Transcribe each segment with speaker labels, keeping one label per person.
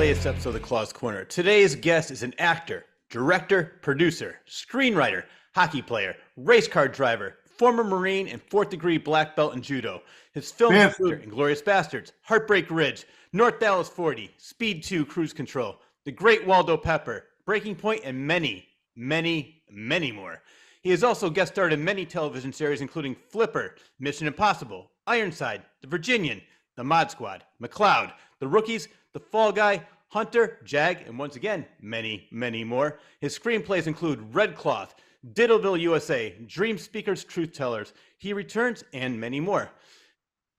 Speaker 1: latest episode of The Claw's Corner. Today's guest is an actor, director, producer, screenwriter, hockey player, race car driver, former Marine, and fourth-degree black belt in judo. His films include Inglourious Basterds, Heartbreak Ridge, North Dallas 40, Speed 2, Cruise Control, The Great Waldo Pepper, Breaking Point, and many, many, many more. He has also guest starred in many television series, including Flipper, Mission Impossible, Ironside, The Virginian, The Mod Squad, McCloud, The Rookies, The Fall Guy, Hunter, Jag, and once again, many, many more. His screenplays include Red Cloth, Diddleville, USA, Dream Speakers, Truth Tellers, He Returns, and many more.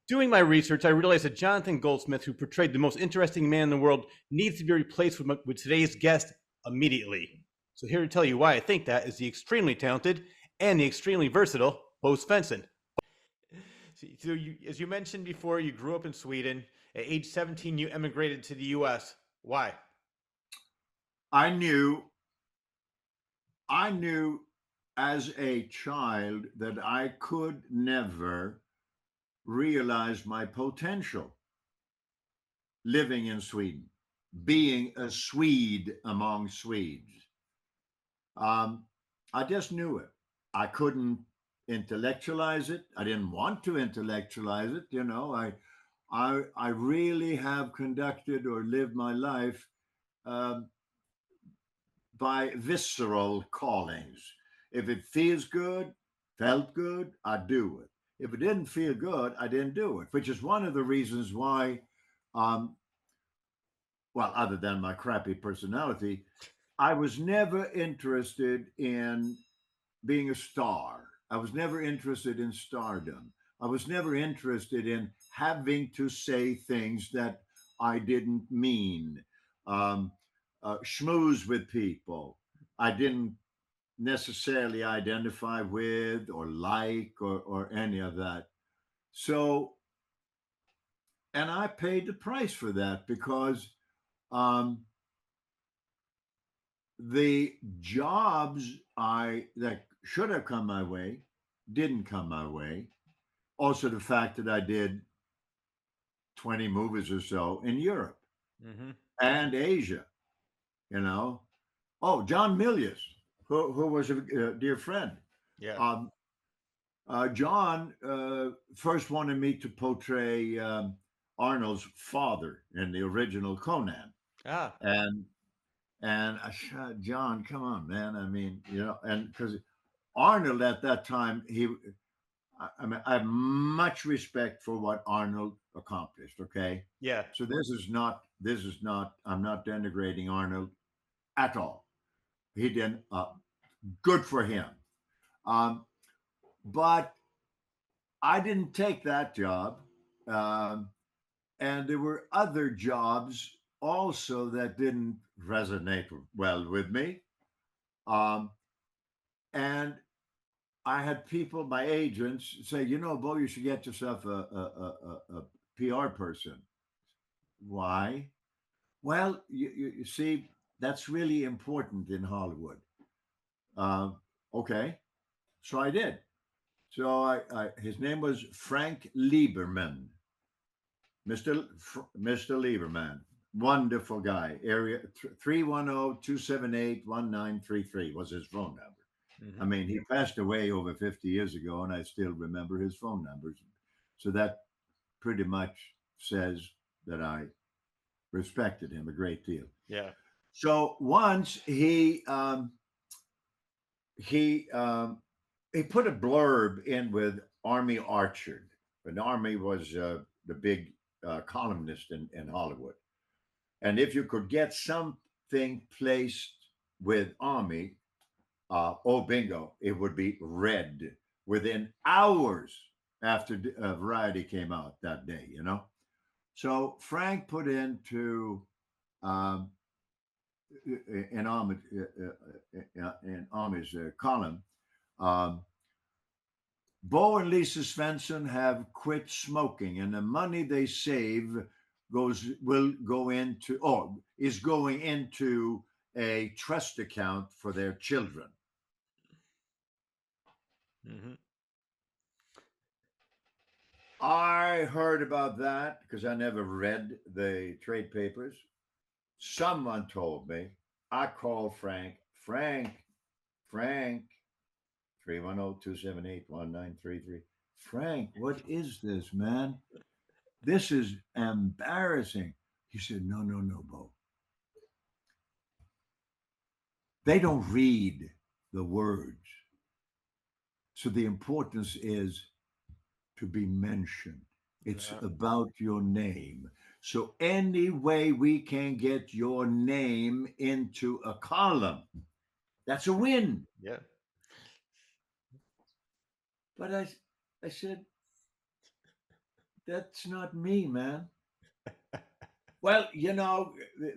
Speaker 1: Doing my research, I realized that Jonathan Goldsmith, who portrayed the most interesting man in the world, needs to be replaced with today's guest immediately. So here to tell you why I think that is the extremely talented and the extremely versatile Bo Svenson. So as you mentioned before, you grew up in Sweden. At age 17, you emigrated to the U.S. Why?
Speaker 2: I knew as a child that I could never realize my potential living in Sweden, being a Swede among Swedes. I just knew it. I couldn't intellectualize it. I didn't want to intellectualize it. You know, I really have conducted or lived my life by visceral callings. If it feels good, felt good, I do it. If it didn't feel good, I didn't do it, which is one of the reasons why, well, other than my crappy personality, I was never interested in being a star. I was never interested in stardom. I was never interested in having to say things that I didn't mean. Schmooze with people I didn't necessarily identify with or like or any of that. So, and I paid the price for that because the jobs that should have come my way didn't come my way. Also, the fact that I did 20 movies or so in Europe and Asia, you know. Oh, John Milius, who was a dear friend.
Speaker 1: Yeah.
Speaker 2: John first wanted me to portray Arnold's father in the original Conan.
Speaker 1: Ah.
Speaker 2: And I said, John, come on, man. I mean, you know, and because Arnold at that time, I mean, I have much respect for what Arnold accomplished. Okay.
Speaker 1: Yeah.
Speaker 2: So this is not, I'm not denigrating Arnold at all. He did good for him. But I didn't take that job. And there were other jobs also that didn't resonate well with me. And I had people, my agents, say, you know, Bo, you should get yourself a PR person. Why? Well, you see, that's really important in Hollywood. Okay, so I did. So his name was Frank Lieberman, Mr. Lieberman, wonderful guy. Area 310-278-1933 was his phone number. I mean, he passed away over 50 years ago, and I still remember his phone numbers. So that pretty much says that I respected him a great deal.
Speaker 1: Yeah.
Speaker 2: So once he put a blurb in with Army Archer. And Army was the big columnist in Hollywood. And if you could get something placed with Army, oh, bingo, it would be read within hours after Variety came out that day, you know? So Frank put into in Army's column, Bo and Lisa Svensson have quit smoking, and the money they save is going into a trust account for their children. I heard about that because I never read the trade papers. Someone told me. I called Frank. Frank, 310-278-1933. Frank, what is this, man? This is embarrassing. He said, no, Bo. They don't read the words. So the importance is to be mentioned. It's about your name. So any way we can get your name into a column, that's a win.
Speaker 1: Yeah.
Speaker 2: But I said, that's not me, man. Well,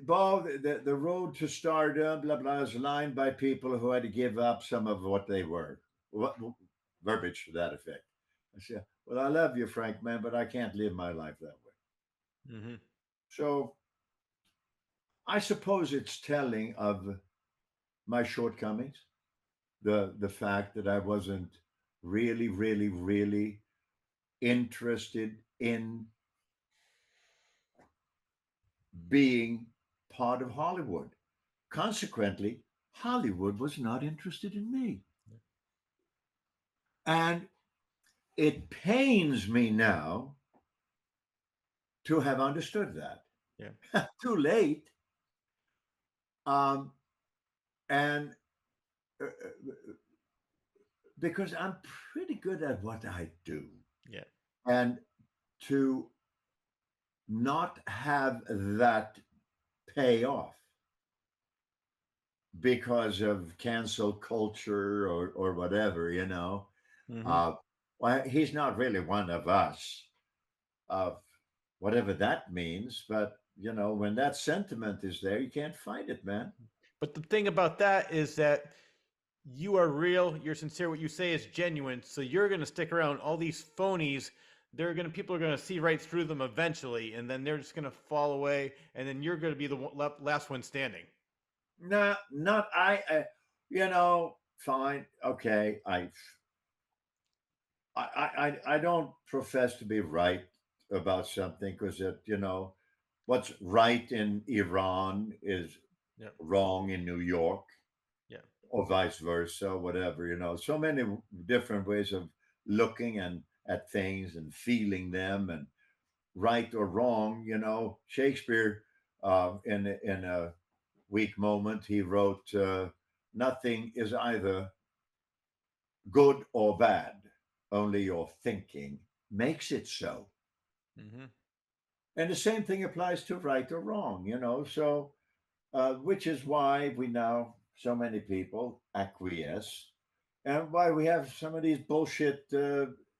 Speaker 2: Bo, the road to stardom, blah, blah, is lined by people who had to give up some of what they were. What, verbiage to that effect. I said, well, I love you, Frank, man, but I can't live my life that way.
Speaker 1: Mm-hmm.
Speaker 2: So I suppose it's telling of my shortcomings, the fact that I wasn't really, really, really interested in being part of Hollywood. Consequently, Hollywood was not interested in me. And it pains me now to have understood that.
Speaker 1: Yeah.
Speaker 2: Too late. And because I'm pretty good at what I do.
Speaker 1: Yeah.
Speaker 2: And to not have that pay off because of cancel culture or whatever,
Speaker 1: Mm-hmm.
Speaker 2: well, he's not really one of us, of whatever that means. But, when that sentiment is there, you can't fight it, man.
Speaker 1: But the thing about that is that you are real, you're sincere, what you say is genuine, so you're going to stick around. All these phonies, people are going to see right through them eventually, and then they're just going to fall away, and then you're going to be the last one standing.
Speaker 2: No, not fine. Okay. I don't profess to be right about something because what's right in Iran is
Speaker 1: Yeah.
Speaker 2: wrong in New York,
Speaker 1: Yeah.
Speaker 2: or vice versa, whatever. So many different ways of looking and at things and feeling them, and right or wrong. Shakespeare, in a weak moment, he wrote, "Nothing is either good or bad. Only your thinking makes it so."
Speaker 1: Mm-hmm.
Speaker 2: And the same thing applies to right or wrong, So, which is why we now, so many people acquiesce, and why we have some of these bullshit.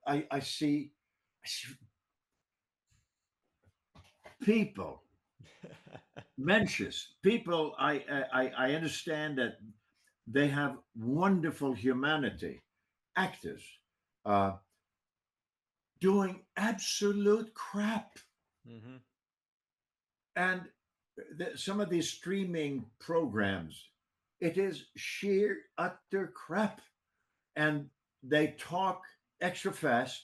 Speaker 2: I see people, Mencius people. I understand that they have wonderful humanity, actors, uh, doing absolute crap.
Speaker 1: Mm-hmm.
Speaker 2: And some of these streaming programs, it is sheer utter crap. And they talk extra fast,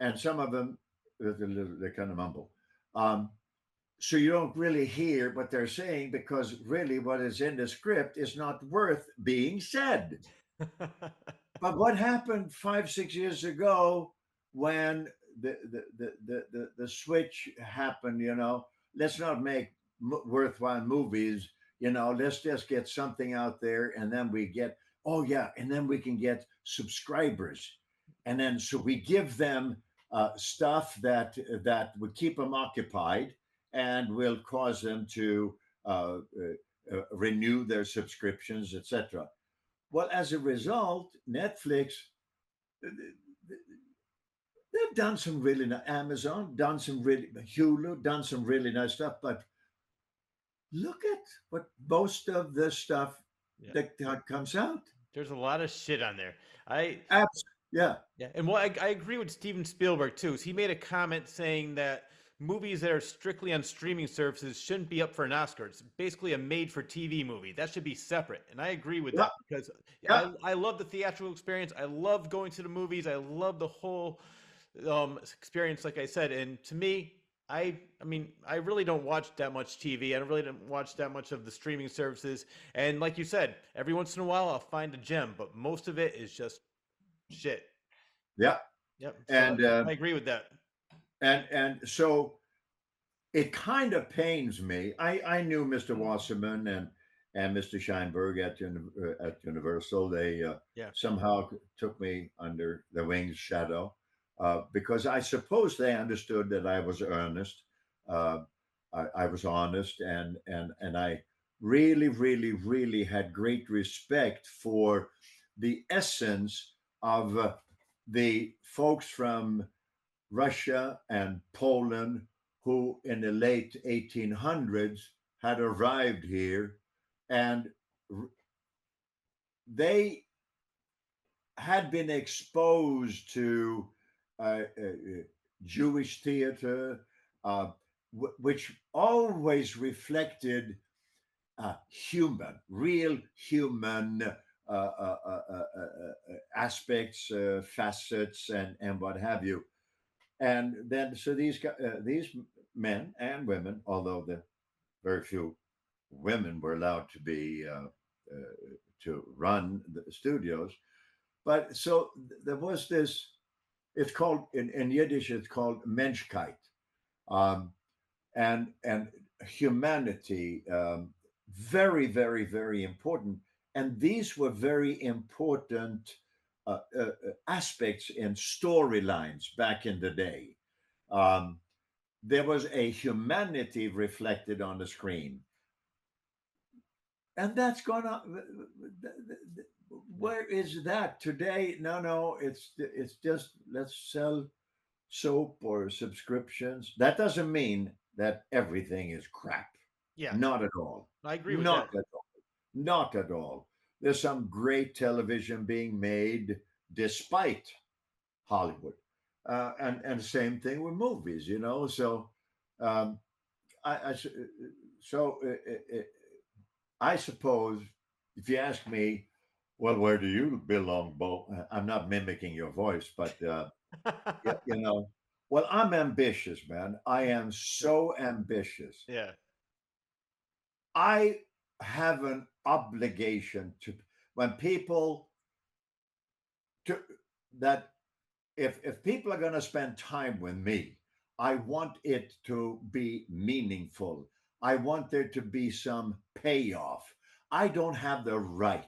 Speaker 2: and some of them, they kind of mumble. So you don't really hear what they're saying, because really what is in the script is not worth being said. But what happened 5, 6 years ago when the switch happened? Let's not make worthwhile movies. Let's just get something out there, and then we get, oh yeah, and then we can get subscribers, and then so we give them stuff that would keep them occupied and will cause them to renew their subscriptions, etc. Well, as a result, Netflix, they've done some really nice, Amazon, done some really, Hulu, done some really nice stuff. But look at what most of the stuff
Speaker 1: Yeah.
Speaker 2: that comes out.
Speaker 1: There's a lot of shit on there.
Speaker 2: Yeah.
Speaker 1: Yeah, and I agree with Steven Spielberg too. He made a comment saying that movies that are strictly on streaming services shouldn't be up for an Oscar. It's basically a made-for-TV movie. That should be separate, and I agree with
Speaker 2: Yeah.
Speaker 1: that because
Speaker 2: Yeah.
Speaker 1: I love the theatrical experience. I love going to the movies. I love the whole experience, like I said. And to me, I mean, I really don't watch that much TV. I really don't watch that much of the streaming services. And like you said, every once in a while I'll find a gem, but most of it is just shit.
Speaker 2: Yeah.
Speaker 1: Yep. So
Speaker 2: And
Speaker 1: I agree with that.
Speaker 2: so it kind of pains me. I knew Mr. Wasserman and Mr. Scheinberg at Universal. They
Speaker 1: Yeah.
Speaker 2: somehow took me under the wing's shadow because I suppose they understood that I was earnest. Uh, I was honest, and I really, really, really had great respect for the essence of the folks from Russia and Poland, who in the late 1800s had arrived here, and they had been exposed to Jewish theater, which always reflected real human aspects, facets, and what have you. And then, so these men and women, although the very few women were allowed to be to run the studios, but so there was this. It's called in Yiddish. It's called Menschkeit, um, and humanity. Very, very, very important. And these were very important aspects in storylines back in the day. Um, there was a humanity reflected on the screen, and that's gone on. Where is that today? No, it's just let's sell soap or subscriptions. That doesn't mean that everything is crap.
Speaker 1: Yeah.
Speaker 2: Not at all.
Speaker 1: I agree with
Speaker 2: Not
Speaker 1: that.
Speaker 2: at all. Not at all. There's some great television being made despite Hollywood, and same thing with movies. So um, I so I suppose if you ask me, well, where do you belong, Bo? I'm not mimicking your voice, but yeah, well, I'm ambitious, man. I am so ambitious.
Speaker 1: Yeah.
Speaker 2: I have an obligation to when people to that if people are going to spend time with me, I want it to be meaningful. I want there to be some payoff. I don't have the right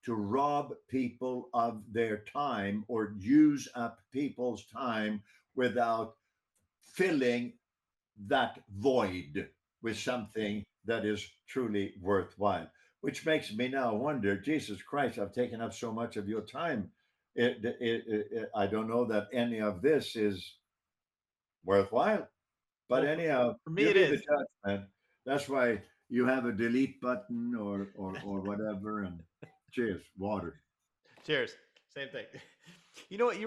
Speaker 2: to rob people of their time or use up people's time without filling that void with something that is truly worthwhile, which makes me now wonder, Jesus Christ, I've taken up so much of your time. I don't know that any of this is worthwhile. But
Speaker 1: Well,
Speaker 2: anyhow,
Speaker 1: for me
Speaker 2: you
Speaker 1: it
Speaker 2: be the
Speaker 1: is.
Speaker 2: judge, man. That's why you have a delete button or whatever. And cheers, water.
Speaker 1: Cheers. Same thing. You know what?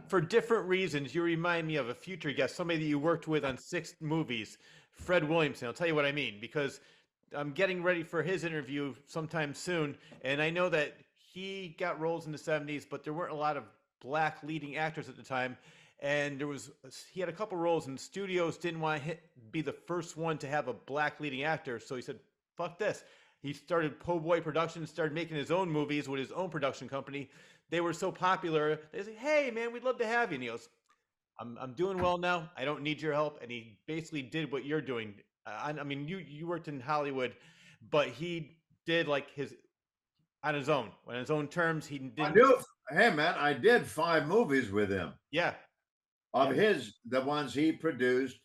Speaker 1: For different reasons, you remind me of a future guest, somebody that you worked with on 6 movies, Fred Williamson. I'll tell you what I mean, because I'm getting ready for his interview sometime soon, and I know that he got roles in the 70s, but there weren't a lot of black leading actors at the time. And he had a couple roles, and studios didn't want to be the first one to have a black leading actor. So he said, fuck this. He started Po' Boy Productions, started making his own movies with his own production company. They were so popular. They said, "Hey, man, we'd love to have you." And he goes, "I'm doing well now. I don't need your help." And he basically did what you're doing. I mean, you worked in Hollywood, but he did like his on his own, on his own terms. He
Speaker 2: I
Speaker 1: didn't.
Speaker 2: do. Hey, man, I did 5 movies with him.
Speaker 1: Yeah,
Speaker 2: Of
Speaker 1: yep,
Speaker 2: the ones he produced,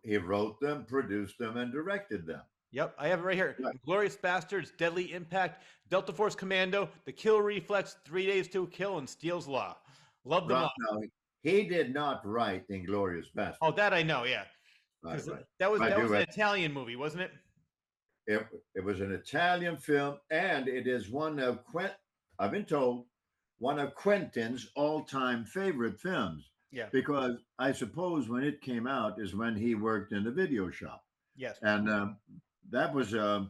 Speaker 2: he wrote them, produced them, and directed them.
Speaker 1: yep. I have it right here.
Speaker 2: Right.
Speaker 1: Glorious Bastards, Deadly Impact, Delta Force Commando, The Kill Reflex, 3 Days to a Kill, and Steele's Law. Love them all.
Speaker 2: Now, he did not write Inglorious
Speaker 1: Oh,
Speaker 2: Bastards.
Speaker 1: that I know. Yeah,
Speaker 2: Right,
Speaker 1: because
Speaker 2: right.
Speaker 1: that was
Speaker 2: I
Speaker 1: that was
Speaker 2: do.
Speaker 1: an Italian movie, wasn't it?
Speaker 2: It was an Italian film, and it is one of I've been told one of Quentin's all-time favorite films
Speaker 1: Yeah.
Speaker 2: because I suppose when it came out is when he worked in the video shop,
Speaker 1: Yes.
Speaker 2: and that was a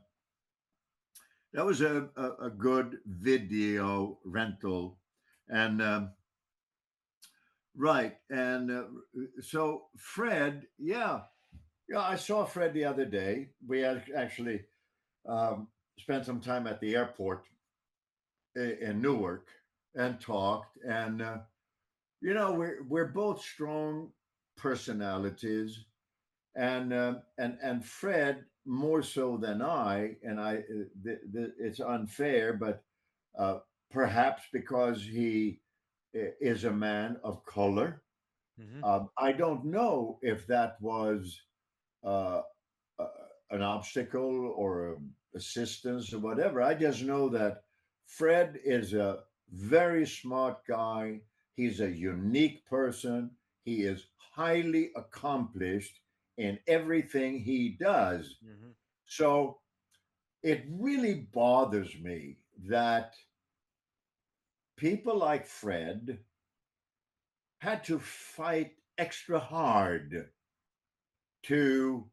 Speaker 2: good video rental, and right, and so Fred, yeah, Yeah, I saw Fred the other day. We had actually spent some time at the airport in Newark and talked. And we're both strong personalities, and Fred more so than I. And it's unfair, but uh, perhaps because he is a man of color.
Speaker 1: Hmm.
Speaker 2: I don't know if that was uh, uh, an obstacle or assistance or whatever. I just know that Fred is a very smart guy. He's a unique person. He is highly accomplished in everything he does.
Speaker 1: Hmm.
Speaker 2: So it really bothers me that people like Fred had to fight extra hard to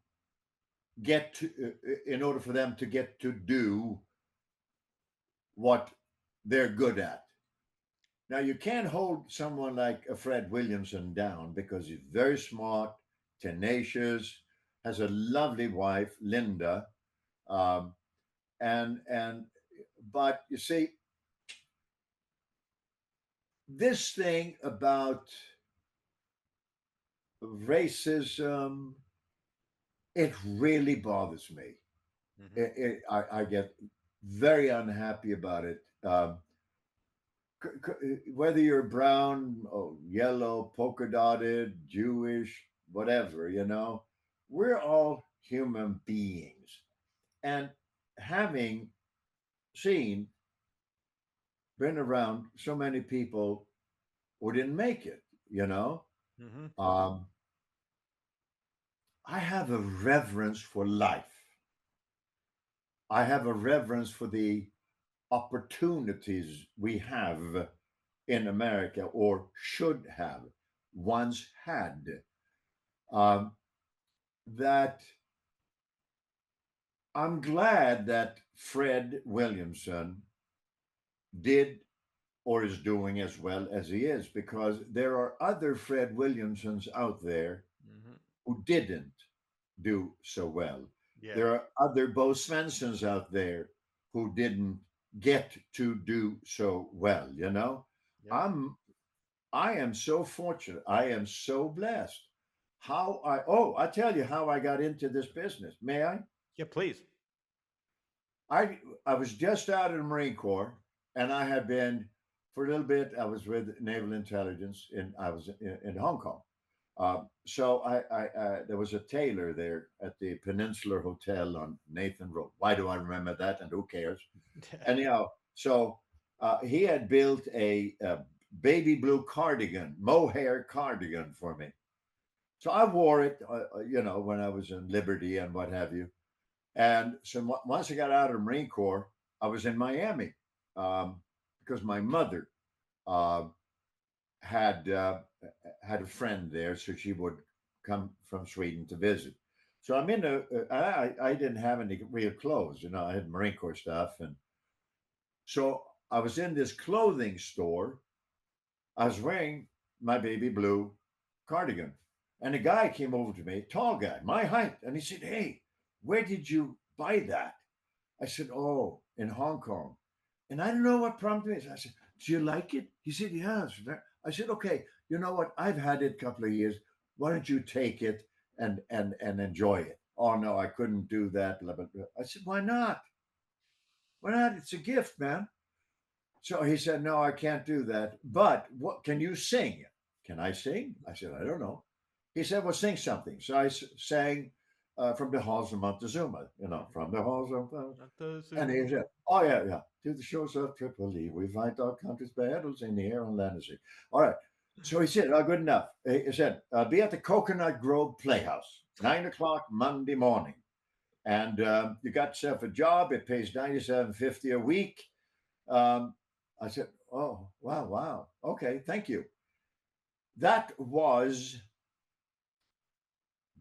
Speaker 2: get to, in order for them to get to do what they're good at. Now, you can't hold someone like a Fred Williamson down because he's very smart, tenacious, has a lovely wife, Linda, um, and but you see, this thing about racism, it really bothers me.
Speaker 1: Hmm.
Speaker 2: I get very unhappy about it. Whether you're brown or yellow, polka dotted, Jewish, whatever, we're all human beings. And having seen, been around so many people who didn't make it,
Speaker 1: Hmm.
Speaker 2: um, I have a reverence for life. I have a reverence for the opportunities we have in America or should have once had. Um, that I'm glad that Fred Williamson did or is doing as well as he is, because there are other Fred Williamsons out there
Speaker 1: Hmm.
Speaker 2: who didn't do so well.
Speaker 1: Yeah.
Speaker 2: There are other Bo Svensons out there who didn't get to do so well.
Speaker 1: Yep.
Speaker 2: I'm I am so fortunate. I am so blessed. I tell you how I got into this business. May I?
Speaker 1: Yeah. Please.
Speaker 2: I was just out of the Marine Corps, and I had been for a little bit. I was with Naval Intelligence, and I was in Hong Kong. So there was a tailor there at the Peninsular Hotel on Nathan Road. Why do I remember that? And who cares? Anyhow, so he had built a baby blue cardigan, mohair cardigan for me. So I wore it, when I was in Liberty and what have you. And so once I got out of the Marine Corps, I was in Miami um, because my mother uh, had had a friend there, so she would come from Sweden to visit. So I'm in I didn't have any real clothes, I had Marine Corps stuff, and so I was in this clothing store. I was wearing my baby blue cardigan, and a guy came over to me, tall guy, my height, and he said, "Hey, where did you buy that?" I said, "Oh, in Hong Kong." And I don't know what prompted me. I said, "Do you like it?" He said, "Yes." I said, "Okay, you know what? I've had it a couple of years. Why don't you take it and enjoy it?" "Oh no, I couldn't do that." Blah, blah, blah. I said, "Why not? Why not? It's a gift, man." So he said, "No, I can't do that. But what can you sing?" "Can I sing?" I said, "I don't know." He said, "Well, sing something." So I sang from the halls of Montezuma, from the halls of
Speaker 1: Not the
Speaker 2: and he
Speaker 1: Zoom.
Speaker 2: said, "Oh yeah, yeah." To the shores of Tripoli, we fight our country's battles in the air, on land, and sea. All right. So he said, "Oh, good enough." He said, "Be at the Coconut Grove Playhouse, 9 o'clock Monday morning, and you got yourself a job. It pays $97.50 a week." Um, I said, "Oh, wow, wow. Okay, thank you." That was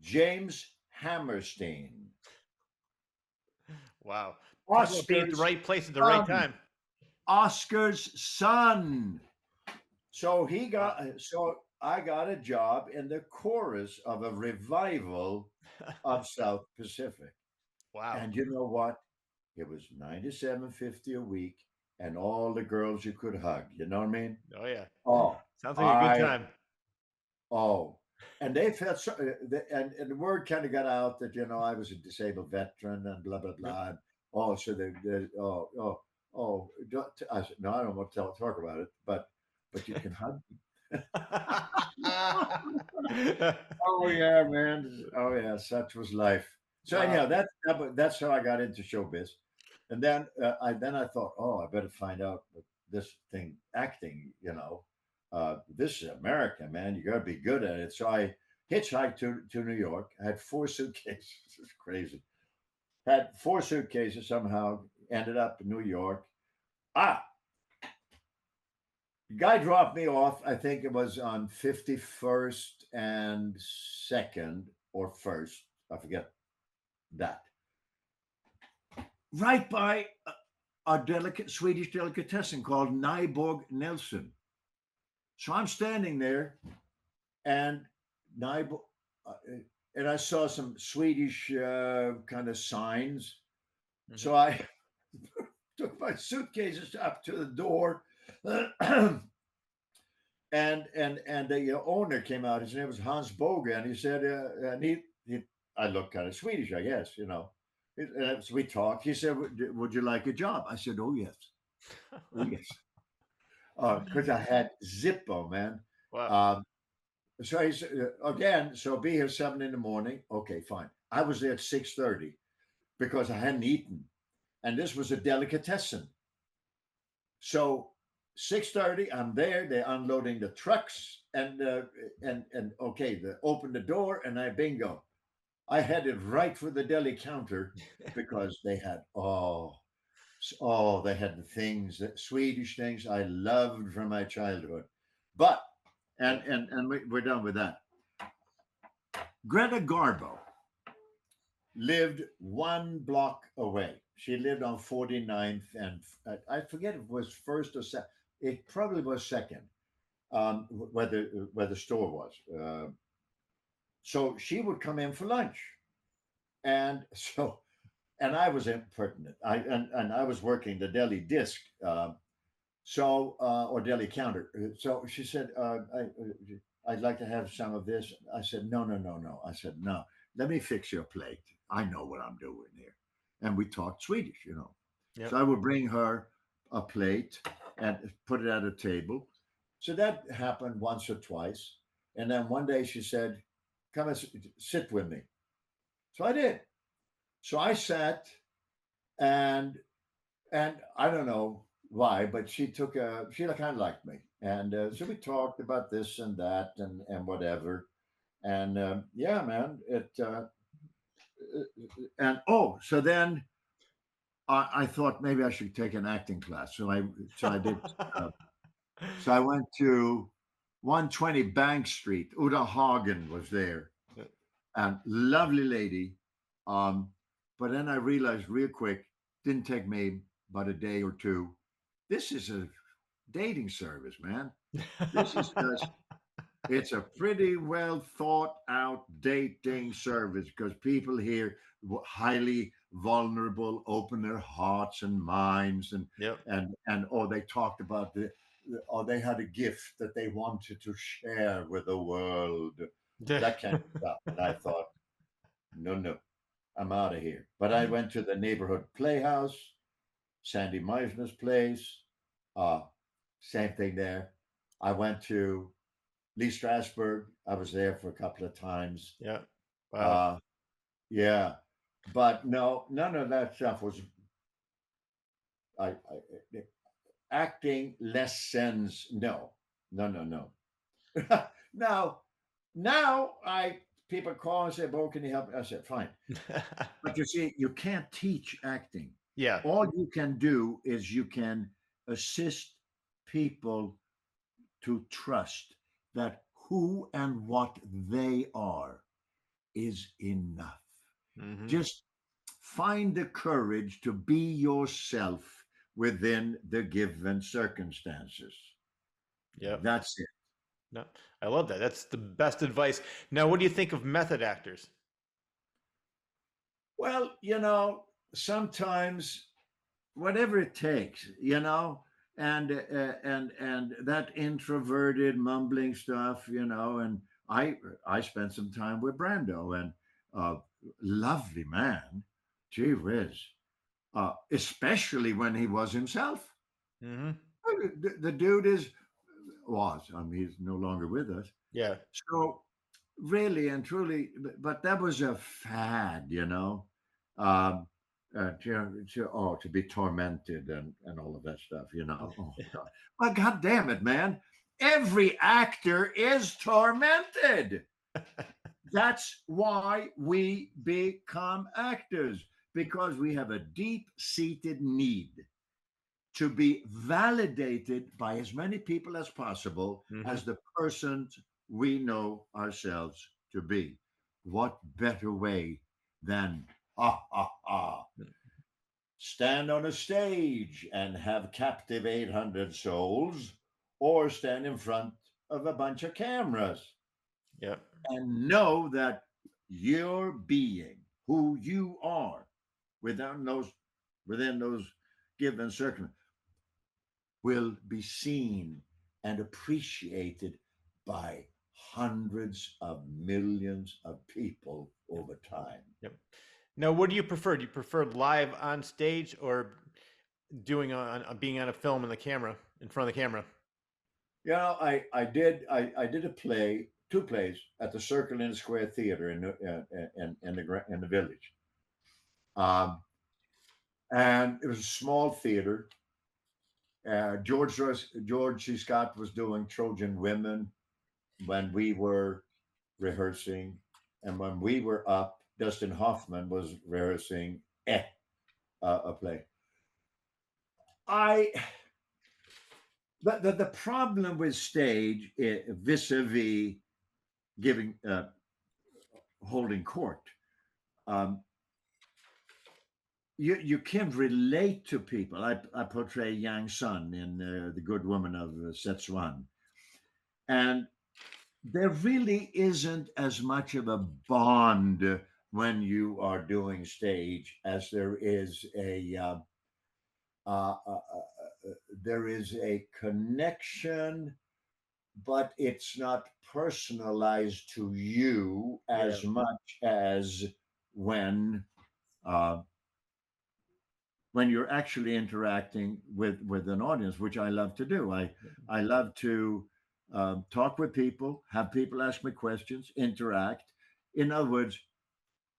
Speaker 2: James Hammerstein,
Speaker 1: Wow. Talk about being at the
Speaker 2: Oscar's
Speaker 1: right place at the right
Speaker 2: son.
Speaker 1: time.
Speaker 2: Oscar's son. So he
Speaker 1: Wow.
Speaker 2: got so I got a job in the chorus of a revival of South Pacific.
Speaker 1: Wow.
Speaker 2: And you know what? It was $97.50 a week, and all the girls you could hug. You know what I mean?
Speaker 1: Oh yeah.
Speaker 2: Oh,
Speaker 1: Sounds like a good time.
Speaker 2: oh, and they felt so, and the word kind of got out that I was a disabled veteran and blah blah
Speaker 1: Yep.
Speaker 2: blah. And, oh, so I said no, I don't want to talk about it, but you can hug me. Oh yeah, man. Oh yeah, such was life. So
Speaker 1: Wow.
Speaker 2: anyhow, that's how I got into showbiz, and then I thought, oh, I better find out this thing, acting. This is America, man. You got to be good at it. So I hitchhiked to New York. I had 4 suitcases. It's crazy. Had 4 suitcases somehow. Ended up in New York. Ah, the guy dropped me off. I think it was on 51st and 2nd or 1st. I forget that. Right by a Swedish delicatessen called Nyborg Nelson. So I'm standing there, and Nyborg, and I saw some Swedish kind of signs.
Speaker 1: Mhm.
Speaker 2: So I took my suitcases up to the door. And the owner came out. His name was Hans Boga, and he said, and I looked kind of Swedish, I guess, And so we talked. He said, "Would you like a job?" I said, "Oh yes, oh yes," because I had Zippo, man.
Speaker 1: Wow.
Speaker 2: So he said again. So be here 7 in the morning. Okay, fine. I was there at 6:30 because I hadn't eaten, and this was a delicatessen. So 6:30, I'm there. They're unloading the trucks, and okay, they open the door, and bingo. I headed right for the deli counter because they had they had the things, the Swedish things I loved from my childhood. But we're done with that. Greta Garbo lived 1 block away. She lived on 49th, and I forget if it was first or second. It probably was second, where the store was. So she would come in for lunch, and I was impertinent. I was working the deli disc, or deli counter. So she said, I'd like to have some of this. I said, no, no, no, no. I said, no, let me fix your plate. I know what I'm doing here. And we talked Swedish,
Speaker 1: Yep.
Speaker 2: So I would bring her a plate and put it at a table. So that happened once or twice. And then one day she said, come and sit with me. So I did. So I sat, and I don't know why, but she kind of liked me. And so we talked about this and that and whatever. And yeah, man, so then I thought maybe I should take an acting class. So I did. So I went to 120 Bank Street. Uda Hagen was there, and lovely lady. But then I realized real quick, didn't take me but a day or two. This is a dating service, man. This is just, it's a pretty well thought out dating service because people here highly vulnerable, open their hearts and minds, and
Speaker 1: Yep.
Speaker 2: they talked about they had a gift that they wanted to share with the world, that kind of stuff. And I thought, no, I'm out of here. But I went to the neighborhood playhouse, Sandy Meisner's place. Same thing there. I went to Lee Strasberg. I was there for a couple of times.
Speaker 1: Yeah. Wow.
Speaker 2: Yeah. But no, none of that stuff was acting lessons. No. Now people call and say, Bo, can you help me? I said, fine. But you see, you can't teach acting.
Speaker 1: Yeah.
Speaker 2: All you can do is you can assist people to trust that who and what they are is enough.
Speaker 1: Mhm.
Speaker 2: Just find the courage to be yourself within the given circumstances.
Speaker 1: Yep.
Speaker 2: That's it.
Speaker 1: No, I love that. That's the best advice. Now, what do you think of method actors?
Speaker 2: Well, sometimes whatever it takes, and that introverted mumbling stuff, and I spent some time with Brando, and uh, lovely man, gee whiz, especially when he was himself.
Speaker 1: Hmm.
Speaker 2: The dude was, I mean, he's no longer with us.
Speaker 1: Yeah.
Speaker 2: So really and truly, but that was a fad, um, to be tormented and all of that stuff, Oh God, but God damn it, man! Every actor is tormented. That's why we become actors, because we have a deep-seated need to be validated by as many people as possible
Speaker 1: Hmm.
Speaker 2: as the persons we know ourselves to be. What better way than stand on a stage and have captivate 100 souls, or stand in front of a bunch of cameras
Speaker 1: Yeah.
Speaker 2: and know that your being, who you are, within those given circumstances, will be seen and appreciated by hundreds of millions of people over time.
Speaker 1: Yep. Now, what do you prefer? Do you prefer live on stage or doing being on a film in the camera, in front of the camera?
Speaker 2: I did a play, two plays at the Circle in the Square Theater in the village, um, and it was a small theater. George C. Scott was doing Trojan Women when we were rehearsing, and when we were up, Dustin Hoffman was rehearsing a play. I the problem with stage, vis-a-vis giving holding court, um, you can relate to people. I portray Yang Sun in The Good Woman of Szechuan, and there really isn't as much of a bond when you are doing stage as there is uh, uh, there is a connection, but it's not personalized to you
Speaker 1: Yeah.
Speaker 2: as much as when uh, when you're actually interacting with an audience, which I love to do. I love to talk with people, have people ask me questions, interact. In other words,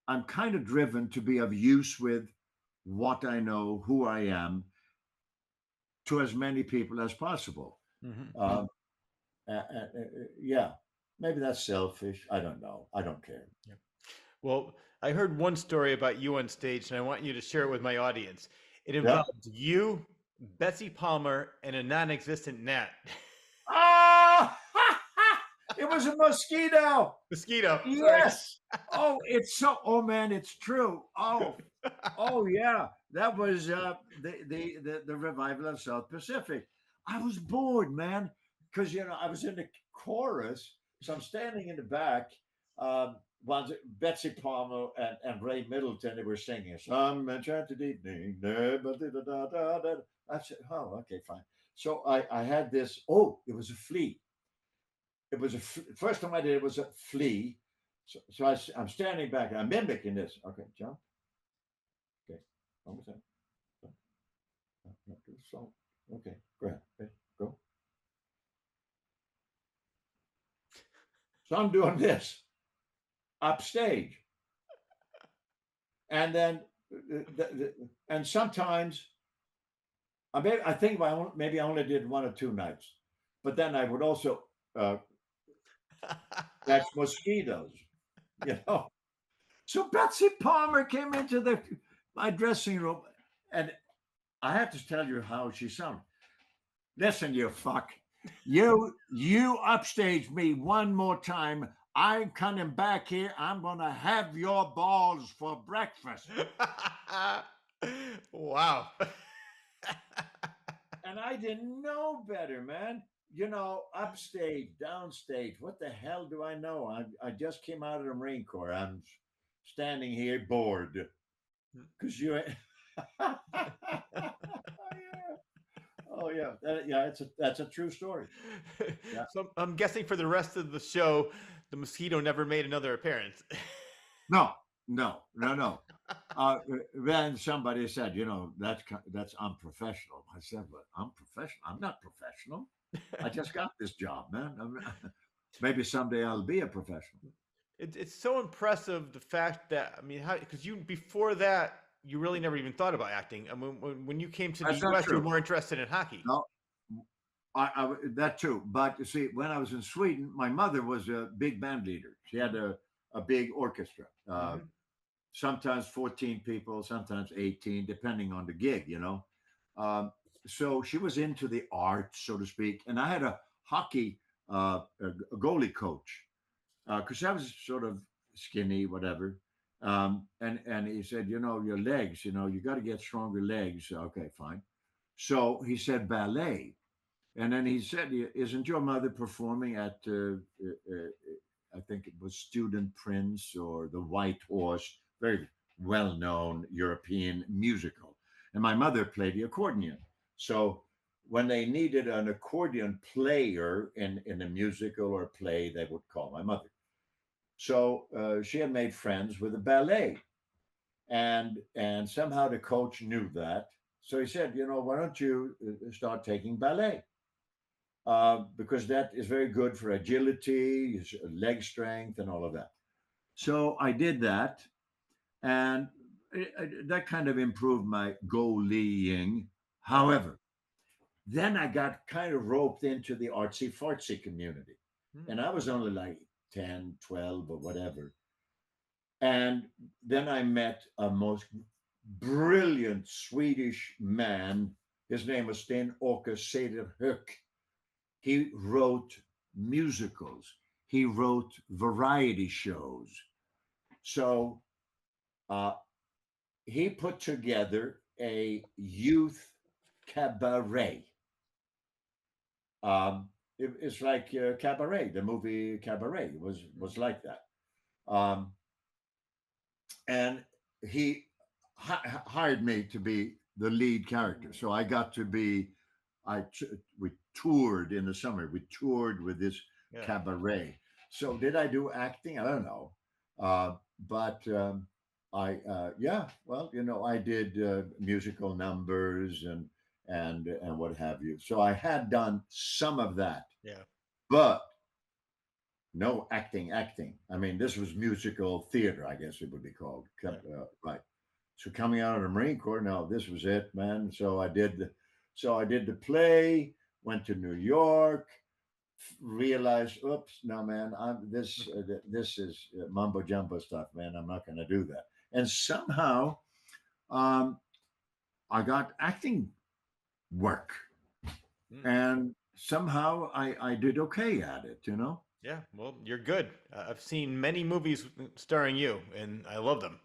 Speaker 2: I'm kind of driven to be of use with what I know, who I am, to as many people as possible.
Speaker 1: Hmm.
Speaker 2: Um, yeah, maybe that's selfish. I don't know. I don't care.
Speaker 1: Yeah. Well, I heard one story about you on stage, and I want you to share it with my audience. It
Speaker 2: Yeah.
Speaker 1: involved you, Betsy Palmer, and a non-existent gnat.
Speaker 2: Oh, it was a mosquito.
Speaker 1: Mosquito. Sorry.
Speaker 2: Yes. Oh, it's so. Oh man, it's true. Oh yeah. That was the revival of South Pacific. I was bored, man, because I was in the chorus, so I'm standing in the back. While Betsy Palmer and Ray Middleton, they were singing "Some Enchanted Evening." I said, "Oh, okay, fine." So I had this. Oh, it was a flea. It was first time I did it was a flea. So I'm standing back and I'm mimicking this. Okay, jump. Okay, one more time. Not too slow. Okay, go ahead. Okay, go. So I'm doing this upstage, and then and sometimes I think maybe I only did one or two nights, but then I would also catch mosquitoes. You know. So Betsy Palmer came into my dressing room, and I have to tell you how she sounded. Listen, you fuck. You upstage me one more time. I'm coming back here. I'm gonna have your balls for breakfast.
Speaker 1: Wow.
Speaker 2: And I didn't know better, man. upstate, downstate, what the hell do I know? I just came out of the Marine Corps. I'm standing here bored because you. Oh yeah, oh yeah, that's a true story. Yeah.
Speaker 1: So I'm guessing for the rest of the show, the mosquito never made another appearance.
Speaker 2: No, no, no, no. Then somebody said, that's unprofessional. I said, "But I'm professional. I'm not professional. I just got this job, man. Maybe someday I'll be a professional."
Speaker 1: It's so impressive the fact that, I mean, how, because you, before that, you really never even thought about acting. I mean, when you came to the
Speaker 2: That's not
Speaker 1: US, you were
Speaker 2: true.
Speaker 1: more interested in hockey.
Speaker 2: No, that too. But you see, when I was in Sweden, my mother was a big band leader. She had a big orchestra. Sometimes 14 people, sometimes 18, depending on the gig. So she was into the arts, so to speak. And I had a hockey a goalie coach because I was sort of skinny, whatever. And he said, your legs, you got to get stronger legs. Okay, fine. So he said ballet. And then he said, "Isn't your mother performing at, I think it was Student Prince or The White Horse, very well known European musical?" And my mother played the accordion. So when they needed an accordion player in a musical or play, they would call my mother. So she had made friends with the ballet. And somehow the coach knew that. So he said, why don't you start taking ballet? Because that is very good for agility, leg strength, and all of that. So I did that, and that kind of improved my goalieing. However, then I got kind of roped into the artsy fartsy community, and I was only like 10, 12, or whatever. And then I met a most brilliant Swedish man. His name was Sten-Åke Cederhök. He wrote musicals. He wrote variety shows. So he put together a youth cabaret. It's like Cabaret, the movie Cabaret was like that. And he hired me to be the lead character. So I got to be, we toured in the summer. We toured with this cabaret. So did I do acting? I don't know. But I did musical numbers and what have you. So I had done some of that.
Speaker 1: Yeah.
Speaker 2: But no acting. I mean, this was musical theater, I guess it would be called. Right. So coming out of the Marine Corps, no, this was it, man. So I did the play, went to New York, realized, oops, no, man, this is mumbo jumbo stuff, man. I'm not going to do that. And somehow, I got acting work, and somehow I did okay at it,
Speaker 1: Yeah, well, you're good. I've seen many movies starring you, and I love them.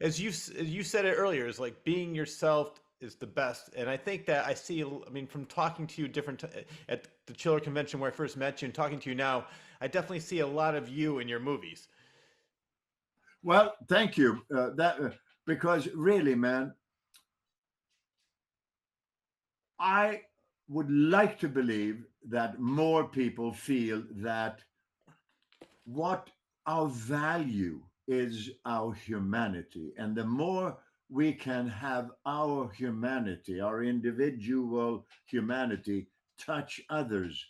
Speaker 1: As you said it earlier, is like being yourself is the best. And I think that I see. I mean, from talking to you at the Chiller Convention where I first met you, and talking to you now, I definitely see a lot of you in your movies.
Speaker 2: Well, thank you. Because really, man, I would like to believe that more people feel that what our value is our humanity. And the more we can have our humanity, our individual humanity, touch others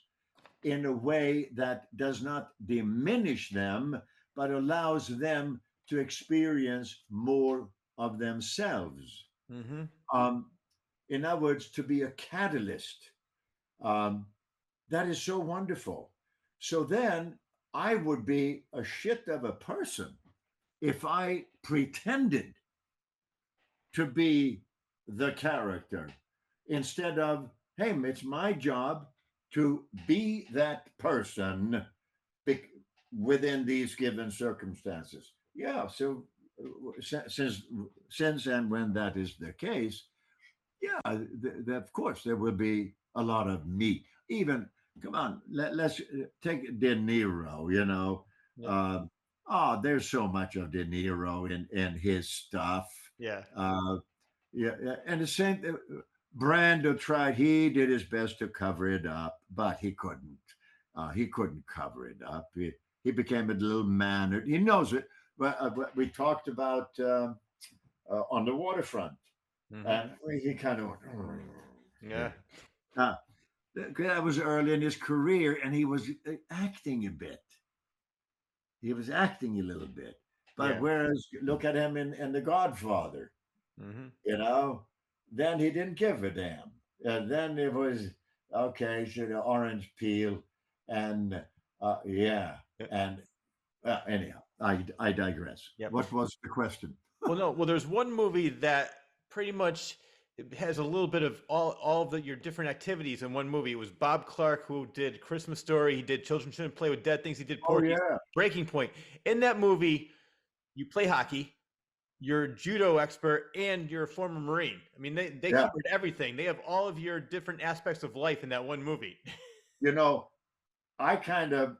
Speaker 2: in a way that does not diminish them, but allows them to experience more of themselves. In other words, to be a catalyst. That is so wonderful. So then I would be a shit of a person if I pretended to be the character instead of, hey, it's my job to be that person within these given circumstances. Yeah. So since and when that is the case, yeah, of course, there will be a lot of me. even come on, let's take De Niro. You know,
Speaker 1: Yeah.
Speaker 2: there's so much of De Niro in his stuff.
Speaker 1: Yeah.
Speaker 2: Yeah, and the same. Brando tried. He did his best to cover it up, but he couldn't. He couldn't cover it up. He became a little mannered. He knows it. But we talked about on the waterfront, and he kind of went,
Speaker 1: Yeah.
Speaker 2: uh, that was early in his career, and he was acting a bit. He was acting a little bit. But
Speaker 1: Yeah.
Speaker 2: whereas, look at him in The Godfather,
Speaker 1: Mm-hmm.
Speaker 2: you know, then he didn't give a damn. And then it was, okay, so the orange peel, and yeah.
Speaker 1: Yep.
Speaker 2: And anyhow, I digress.
Speaker 1: Yep.
Speaker 2: What was the question?
Speaker 1: Well, no. Well, there's one movie that pretty much it has a little bit of all of your different activities in one movie. It was Bob Clark who did Christmas Story. He did Children Shouldn't Play with Dead Things. He did
Speaker 2: Oh
Speaker 1: Porky's,
Speaker 2: yeah,
Speaker 1: Breaking Point. In that movie, you play hockey. You're a judo expert and you're a former Marine. I mean, they
Speaker 2: yeah.
Speaker 1: covered everything. They have all of your different aspects of life in that one movie.
Speaker 2: You know, I kind of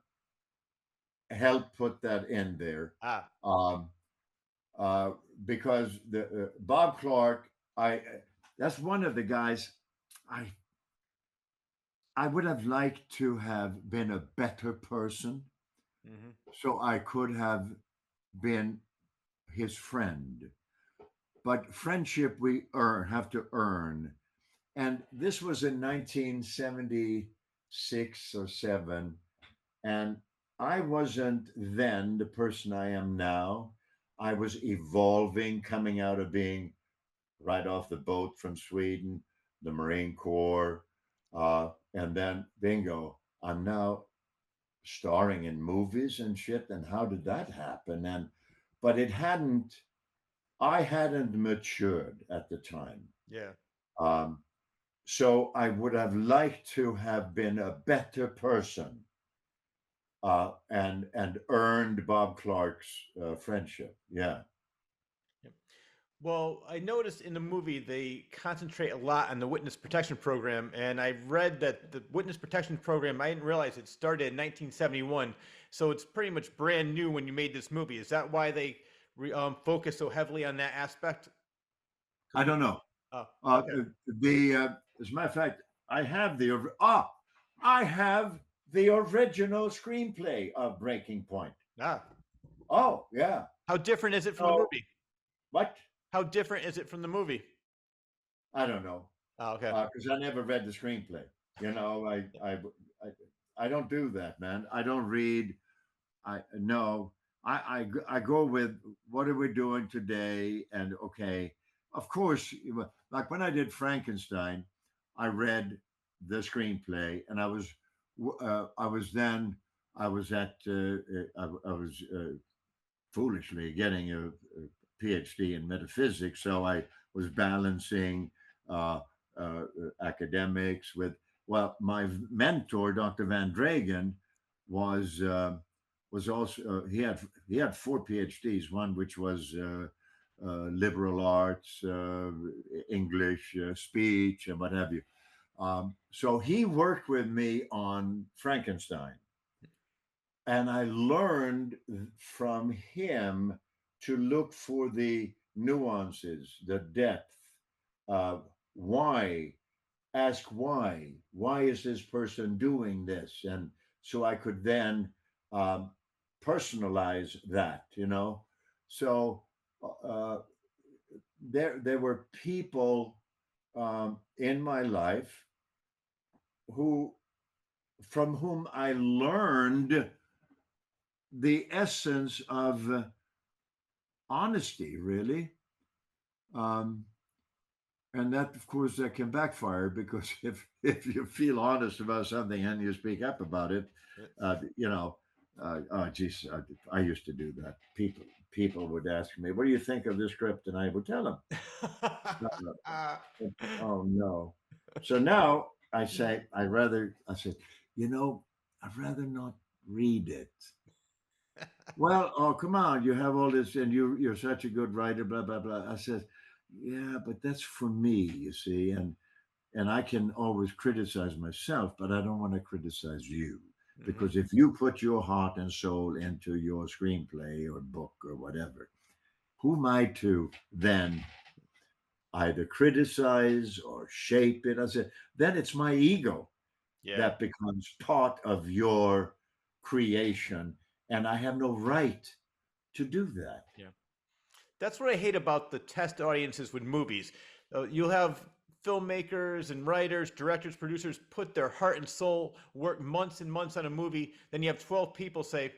Speaker 2: helped put that in there.
Speaker 1: Ah,
Speaker 2: Um, because the Bob Clark, that's one of the guys I I would have liked to have been a better person,
Speaker 1: mm-hmm.
Speaker 2: so I could have been his friend. But friendship have to earn, and this was in 1976 or seven, and I wasn't then the person I am now. I was evolving, coming out of being right off the boat from Sweden, the Marine Corps, and then bingo, I'm now starring in movies and shit. And how did that happen? But I hadn't matured at the time.
Speaker 1: Yeah.
Speaker 2: Um, so I would have liked to have been a better person and earned Bob Clark's friendship. Yeah.
Speaker 1: Yep. Well, I noticed in the movie they concentrate a lot on the witness protection program, and I read that the witness protection program, I didn't realize it started in 1971, so it's pretty much brand new when you made this movie. Is that why they focus so heavily on that aspect?
Speaker 2: I don't know.
Speaker 1: Oh,
Speaker 2: Uh,
Speaker 1: okay.
Speaker 2: as a matter of fact, I have the original screenplay of Breaking Point.
Speaker 1: Ah,
Speaker 2: Oh yeah.
Speaker 1: how different is it from the
Speaker 2: So
Speaker 1: movie?
Speaker 2: what?
Speaker 1: How different is it from the movie?
Speaker 2: I don't know
Speaker 1: Oh, okay.
Speaker 2: because I never read the screenplay. You know, I don't do that, man. I don't read. I no. I go with what are we doing today, and okay, of course, like when I did Frankenstein, I read the screenplay, and I was then I was at I was foolishly getting a Ph.D. in metaphysics, so I was balancing uh, academics with. Well, my mentor, Dr. Van Dragen, was also he had four PhDs, one which was liberal arts, English, speech, and what have you. So he worked with me on Frankenstein, and I learned from him to look for the nuances, the depth, uh, why, ask why is this person doing this, and so I could then um, personalize that, you know. So uh, there were people in my life who from whom I learned the essence of honesty, really. Um, and that, of course, that can backfire because if you feel honest about something and you speak up about it, you know, oh, geez, I used to do that. People would ask me, "What do you think of this script?" And I would tell them, "Oh no." So now I say, I said, you know, I'd rather not read it. Well, oh come on, you have all this, and you're such a good writer, blah blah blah. I said, yeah, but that's for me, you see, and I can always criticize myself, but I don't want to criticize you.
Speaker 1: Hmm.
Speaker 2: Because if you put your heart and soul into your screenplay or book or whatever, who am I to then either criticize or shape it? I said, then it's my ego
Speaker 1: Yeah.
Speaker 2: that becomes part of your creation, and I have no right to do that.
Speaker 1: Yeah. That's what I hate about the test audiences with movies. You'll have filmmakers and writers, directors, producers put their heart and soul, work months and months on a movie. Then you have 12 people say,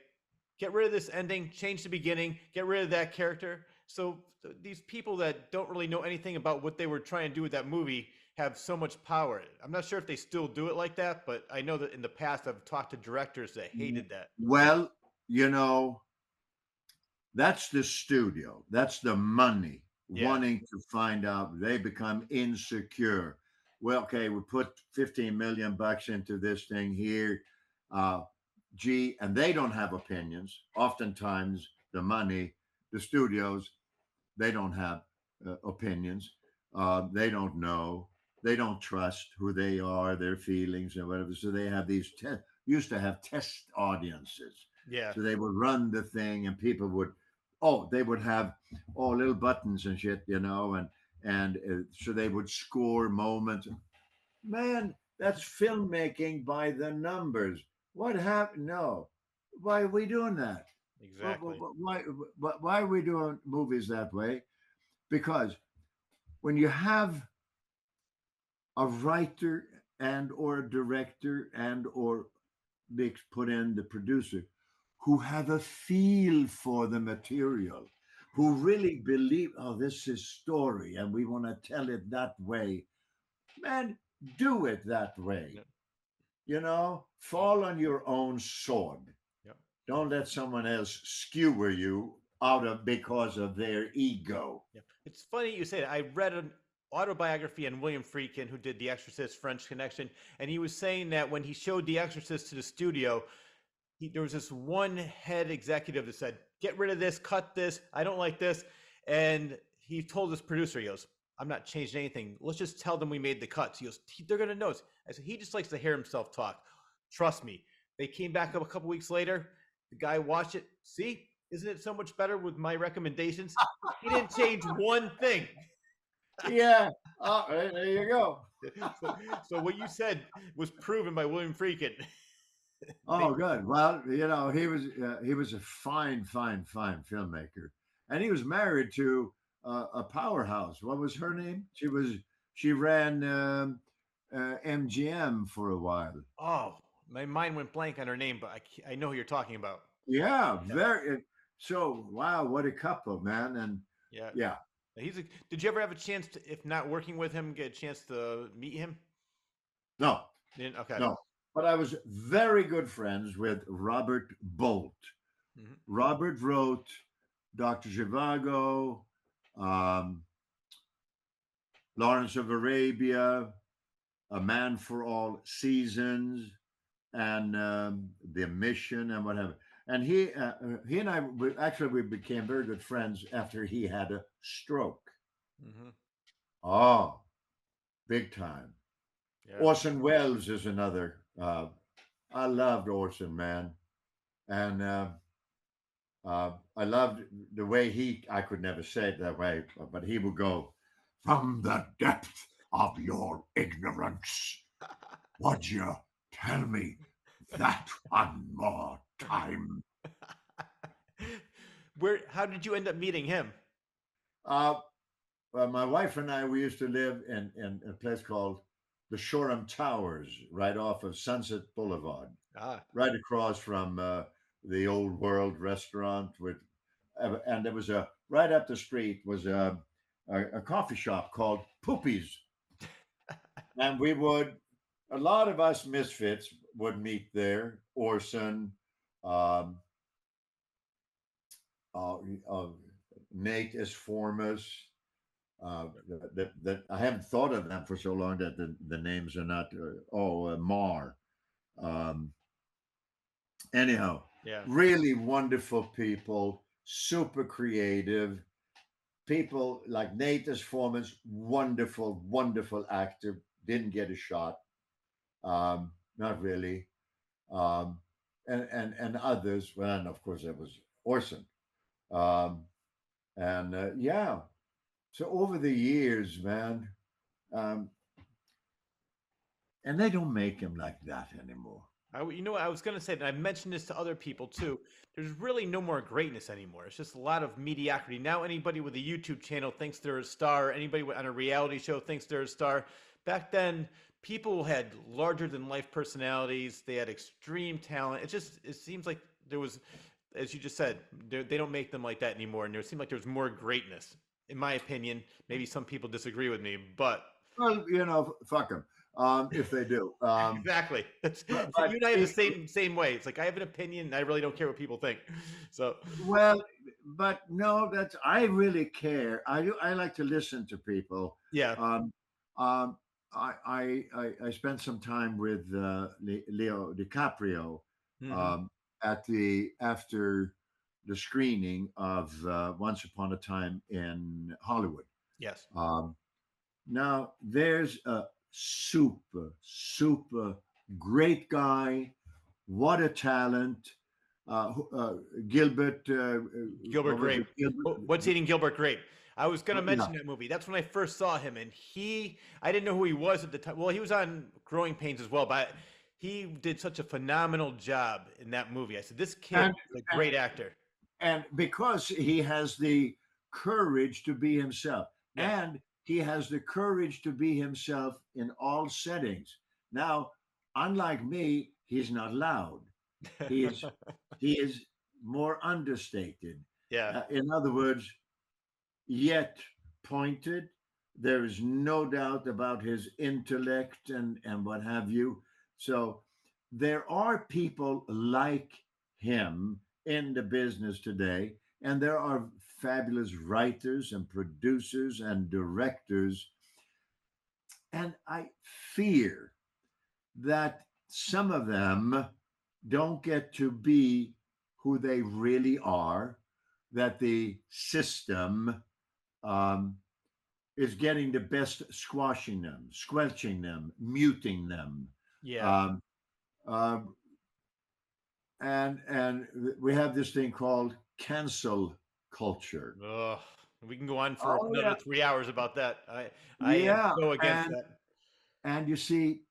Speaker 1: get rid of this ending, change the beginning, get rid of that character. So these people that don't really know anything about what they were trying to do with that movie have so much power. I'm not sure if they still do it like that, but I know that in the past I've talked to directors that hated that.
Speaker 2: Well, you know, that's the studio. That's the money
Speaker 1: Yeah.
Speaker 2: wanting to find out. They become insecure. Well, okay, we put 15 million bucks into this thing here. Uh, gee, and they don't have opinions. Oftentimes, the money, the studios, they don't have opinions. They don't know. They don't trust who they are, their feelings, and whatever. So they have these used to have test audiences.
Speaker 1: Yeah.
Speaker 2: So they would run the thing, and people would, oh, they would have little buttons and shit, and so they would score moments. Man, that's filmmaking by the numbers. What happened? No, why are we doing that?
Speaker 1: Exactly.
Speaker 2: Why are we doing movies that way? Because when you have a writer and or a director and or mix put in the producer who have a feel for the material, who really believe, oh, this is story and we want to tell it that way, man, do it that way.
Speaker 1: Yep.
Speaker 2: Fall on your own sword.
Speaker 1: Yep.
Speaker 2: Don't let someone else skewer you out of because of their ego.
Speaker 1: Yeah. It's funny you say that. I read an autobiography on William Friedkin, who did The Exorcist, French Connection, and he was saying that when he showed The Exorcist to the studio, there was this one head executive that said, "Get rid of this, cut this. I don't like this." And he told his producer, he goes, "I'm not changing anything. Let's just tell them we made the cuts." He goes, "They're gonna notice." I said, "He just likes to hear himself talk. Trust me." They came back up a couple weeks later. The guy watched it. See, isn't it so much better with my recommendations? He didn't change one thing.
Speaker 2: Yeah. Oh, there you go.
Speaker 1: So what you said was proven by William Friedkin.
Speaker 2: Oh, good. Well, he was a fine, fine, fine filmmaker, and he was married to a powerhouse. What was her name? She ran MGM for a while.
Speaker 1: Oh, my mind went blank on her name, but I know who you're talking about.
Speaker 2: Yeah,
Speaker 1: Yeah,
Speaker 2: very. So wow, what a couple, man, and
Speaker 1: yeah.
Speaker 2: yeah.
Speaker 1: Did you ever have a chance to, if not working with him, get a chance to meet him?
Speaker 2: No,
Speaker 1: Okay.
Speaker 2: no. But I was very good friends with Robert Bolt.
Speaker 1: Hmm.
Speaker 2: Robert wrote Dr. Zhivago, um, Lawrence of Arabia, A Man for All Seasons, and The Mission, and whatever. And he and I we became very good friends after he had a stroke.
Speaker 1: Hmm.
Speaker 2: Oh, big time.
Speaker 1: Yeah.
Speaker 2: Orson Welles is another. I loved Orson, man, and I loved the way I could never say it that way, but he would go, from the depth of your ignorance, would you tell me that one more time?
Speaker 1: How did you end up meeting him?
Speaker 2: Uh, well, my wife and I, we used to live in a place called the Shoreham Towers, right off of Sunset Boulevard,
Speaker 1: Ah,
Speaker 2: right across from the Old World restaurant. And there was right up the street was a coffee shop called Poopy's. And a lot of us misfits would meet there. Orson, um, uh, uh, Nate Esformas. That I haven't thought of them for so long that the names are not. Mar. Um, Anyhow,
Speaker 1: yeah.
Speaker 2: really wonderful people, super creative people like Nate Esformas, wonderful, wonderful actor, didn't get a shot. Not really. Um, and others. Well, and of course, there was Orson. Um, and yeah, so over the years, man, um, and they don't make him like that anymore.
Speaker 1: You know what I was going to say, and I mentioned this to other people too. There's really no more greatness anymore. It's just a lot of mediocrity. Now anybody with a YouTube channel thinks they're a star. Anybody on a reality show thinks they're a star. Back then, people had larger than life personalities. They had extreme talent. It seems like there was, as you just said, they don't make them like that anymore. And there seemed like there was more greatness, in my opinion. Maybe some people disagree with me, but
Speaker 2: Well, fuck them if they do.
Speaker 1: exactly.
Speaker 2: But
Speaker 1: You and I have the same way. It's like I have an opinion and I really don't care what people think. So
Speaker 2: well, but no, that's I really care. I do. I like to listen to people.
Speaker 1: yeah.
Speaker 2: Um, um, I spent some time with Leo DiCaprio
Speaker 1: Hmm.
Speaker 2: um, at the after the screening of Once Upon a Time in Hollywood.
Speaker 1: Yes.
Speaker 2: Um, Now, there's a super great guy. What a talent. Gilbert,
Speaker 1: Gilbert
Speaker 2: what was
Speaker 1: Grape.
Speaker 2: it? Gilbert,
Speaker 1: What's Eating Gilbert Grape? I was going to
Speaker 2: yeah.
Speaker 1: mention that movie. That's when I first saw him, and I didn't know who he was at the time. Well, he was on Growing Pains as well, but he did such a phenomenal job in that movie. I said, this kid
Speaker 2: And,
Speaker 1: is a great actor.
Speaker 2: and because he has the courage to be himself,
Speaker 1: Yes.
Speaker 2: and he has the courage to be himself in all settings. Now, unlike me, he's not loud. He is he is more understated.
Speaker 1: Yeah.
Speaker 2: In other words, yet pointed. There is no doubt about his intellect and what have you. So there are people like him in the business today, and there are fabulous writers and producers and directors. And I fear that some of them don't get to be who they really are, that the system um, is getting the best squashing them, squelching them, muting them.
Speaker 1: Yeah.
Speaker 2: Um, um, and we have this thing called cancel culture.
Speaker 1: Ugh. We can go on for
Speaker 2: Oh
Speaker 1: another
Speaker 2: yeah,
Speaker 1: 3 hours about that. I am
Speaker 2: yeah,
Speaker 1: so against
Speaker 2: and
Speaker 1: that.
Speaker 2: and you see,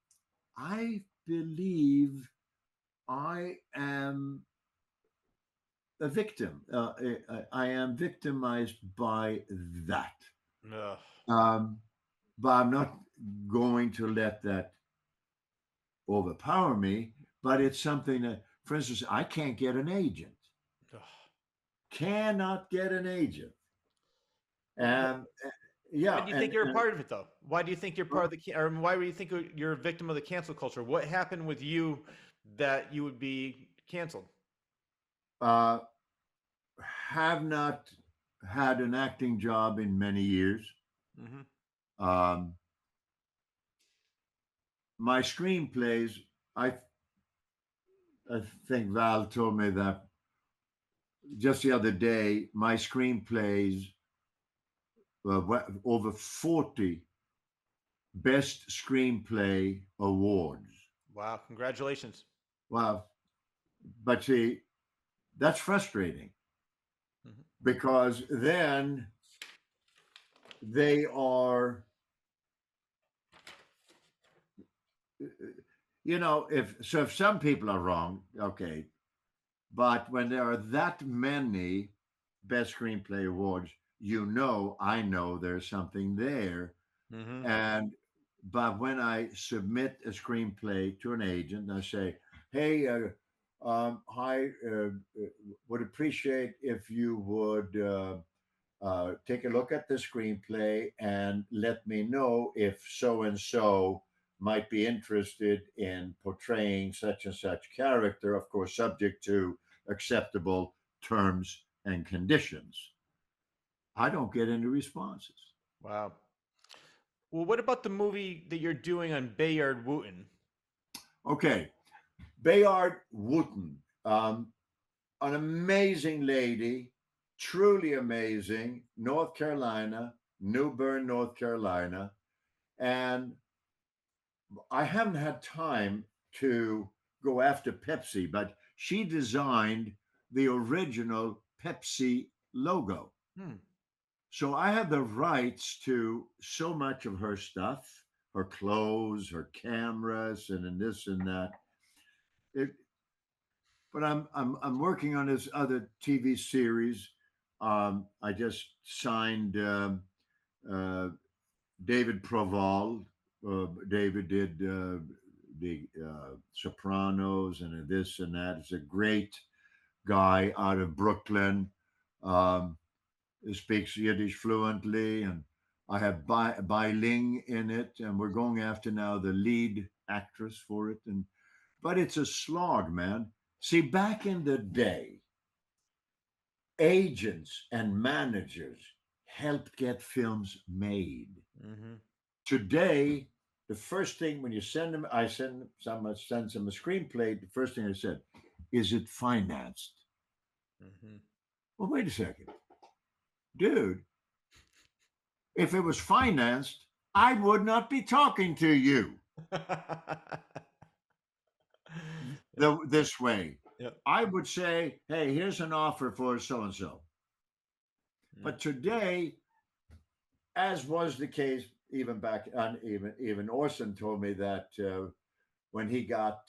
Speaker 2: I believe I am a victim. I am victimized by that.
Speaker 1: Ugh.
Speaker 2: Um, but I'm not going to let that overpower me. But it's something that, for instance, I can't get an agent.
Speaker 1: Ugh.
Speaker 2: Cannot get an agent.
Speaker 1: Wh-
Speaker 2: And
Speaker 1: Why
Speaker 2: yeah,
Speaker 1: do you think you're a part of it, though? Why do you think you're part of or why do you think you're a victim of the cancel culture? What happened with you that you would be canceled?
Speaker 2: uh, have not had an acting job in many years.
Speaker 1: Hmm.
Speaker 2: Um, my screenplays, I think Val told me that just the other day, my screenplays over 40 best screenplay awards.
Speaker 1: Wow, congratulations.
Speaker 2: Well, but see, that's frustrating
Speaker 1: Hmm.
Speaker 2: because then they are, if some people are wrong, okay, but when there are that many best screenplay awards, I know there's something there.
Speaker 1: Hmm.
Speaker 2: And but when I submit a screenplay to an agent, I say, "Hey, hi, would appreciate if you would take a look at the screenplay and let me know if so and so might be interested in portraying such and such character, of course, subject to acceptable terms and conditions." I don't get any responses.
Speaker 1: Wow. Well, what about the movie that you're doing on Bayard Wooten?
Speaker 2: Okay, Bayard Wooten, an amazing lady, truly amazing, North Carolina, New Bern, North Carolina. And I haven't had time to go after Pepsi, but she designed the original Pepsi logo.
Speaker 1: Hmm.
Speaker 2: So I have the rights to so much of her stuff, her clothes, her cameras, and this and that. It, but I'm working on this other TV series. I just signed uh, David Proval. David did the Sopranos and this and that. It's a great guy out of Brooklyn. Um, he speaks Yiddish fluently, and I have Bai Ling in it, and we're going after now the lead actress for it. And but it's a slog, man. See, back in the day, agents and managers helped get films made.
Speaker 1: Mm-hmm.
Speaker 2: Today, the first thing when you send them, I send someone sends them a screenplay. The first thing I said, is it financed?
Speaker 1: Mm-hmm.
Speaker 2: Well, wait a second, dude. If it was financed, I would not be talking to you this way.
Speaker 1: Yep.
Speaker 2: I would say, hey, here's an offer for so and so. But today, as was the case even back on, even Orson told me that when he got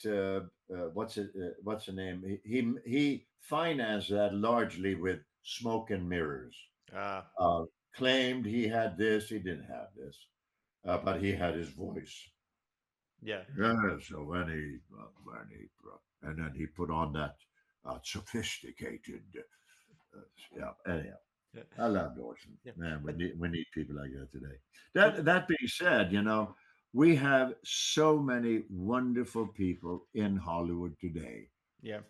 Speaker 2: what's the name, he financed that largely with smoke and mirrors.
Speaker 1: Ah.
Speaker 2: Uh, Claimed he had this, he didn't have this, but he had his voice.
Speaker 1: Yeah.
Speaker 2: Yeah. So and then he put on that sophisticated. Yeah. Anyhow,
Speaker 1: Yeah.
Speaker 2: I love Orson.
Speaker 1: Yeah.
Speaker 2: Man, we need people like that today. That being said, we have so many wonderful people in Hollywood today.
Speaker 1: Yeah.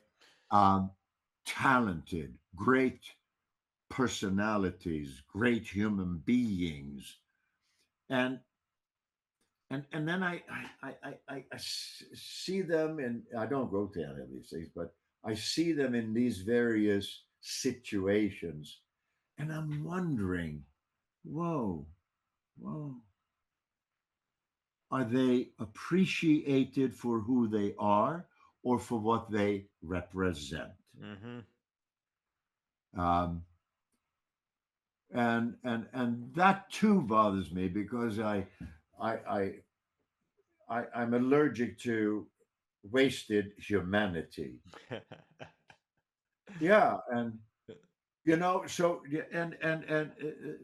Speaker 2: Um, Talented, great personalities, great human beings, and and then I see them, and I don't go to any of these things, but I see them in these various situations, and I'm wondering, whoa, whoa, are they appreciated for who they are or for what they represent?
Speaker 1: Mm-hmm.
Speaker 2: Um, and that too bothers me because I I'm allergic to wasted humanity. Yeah, and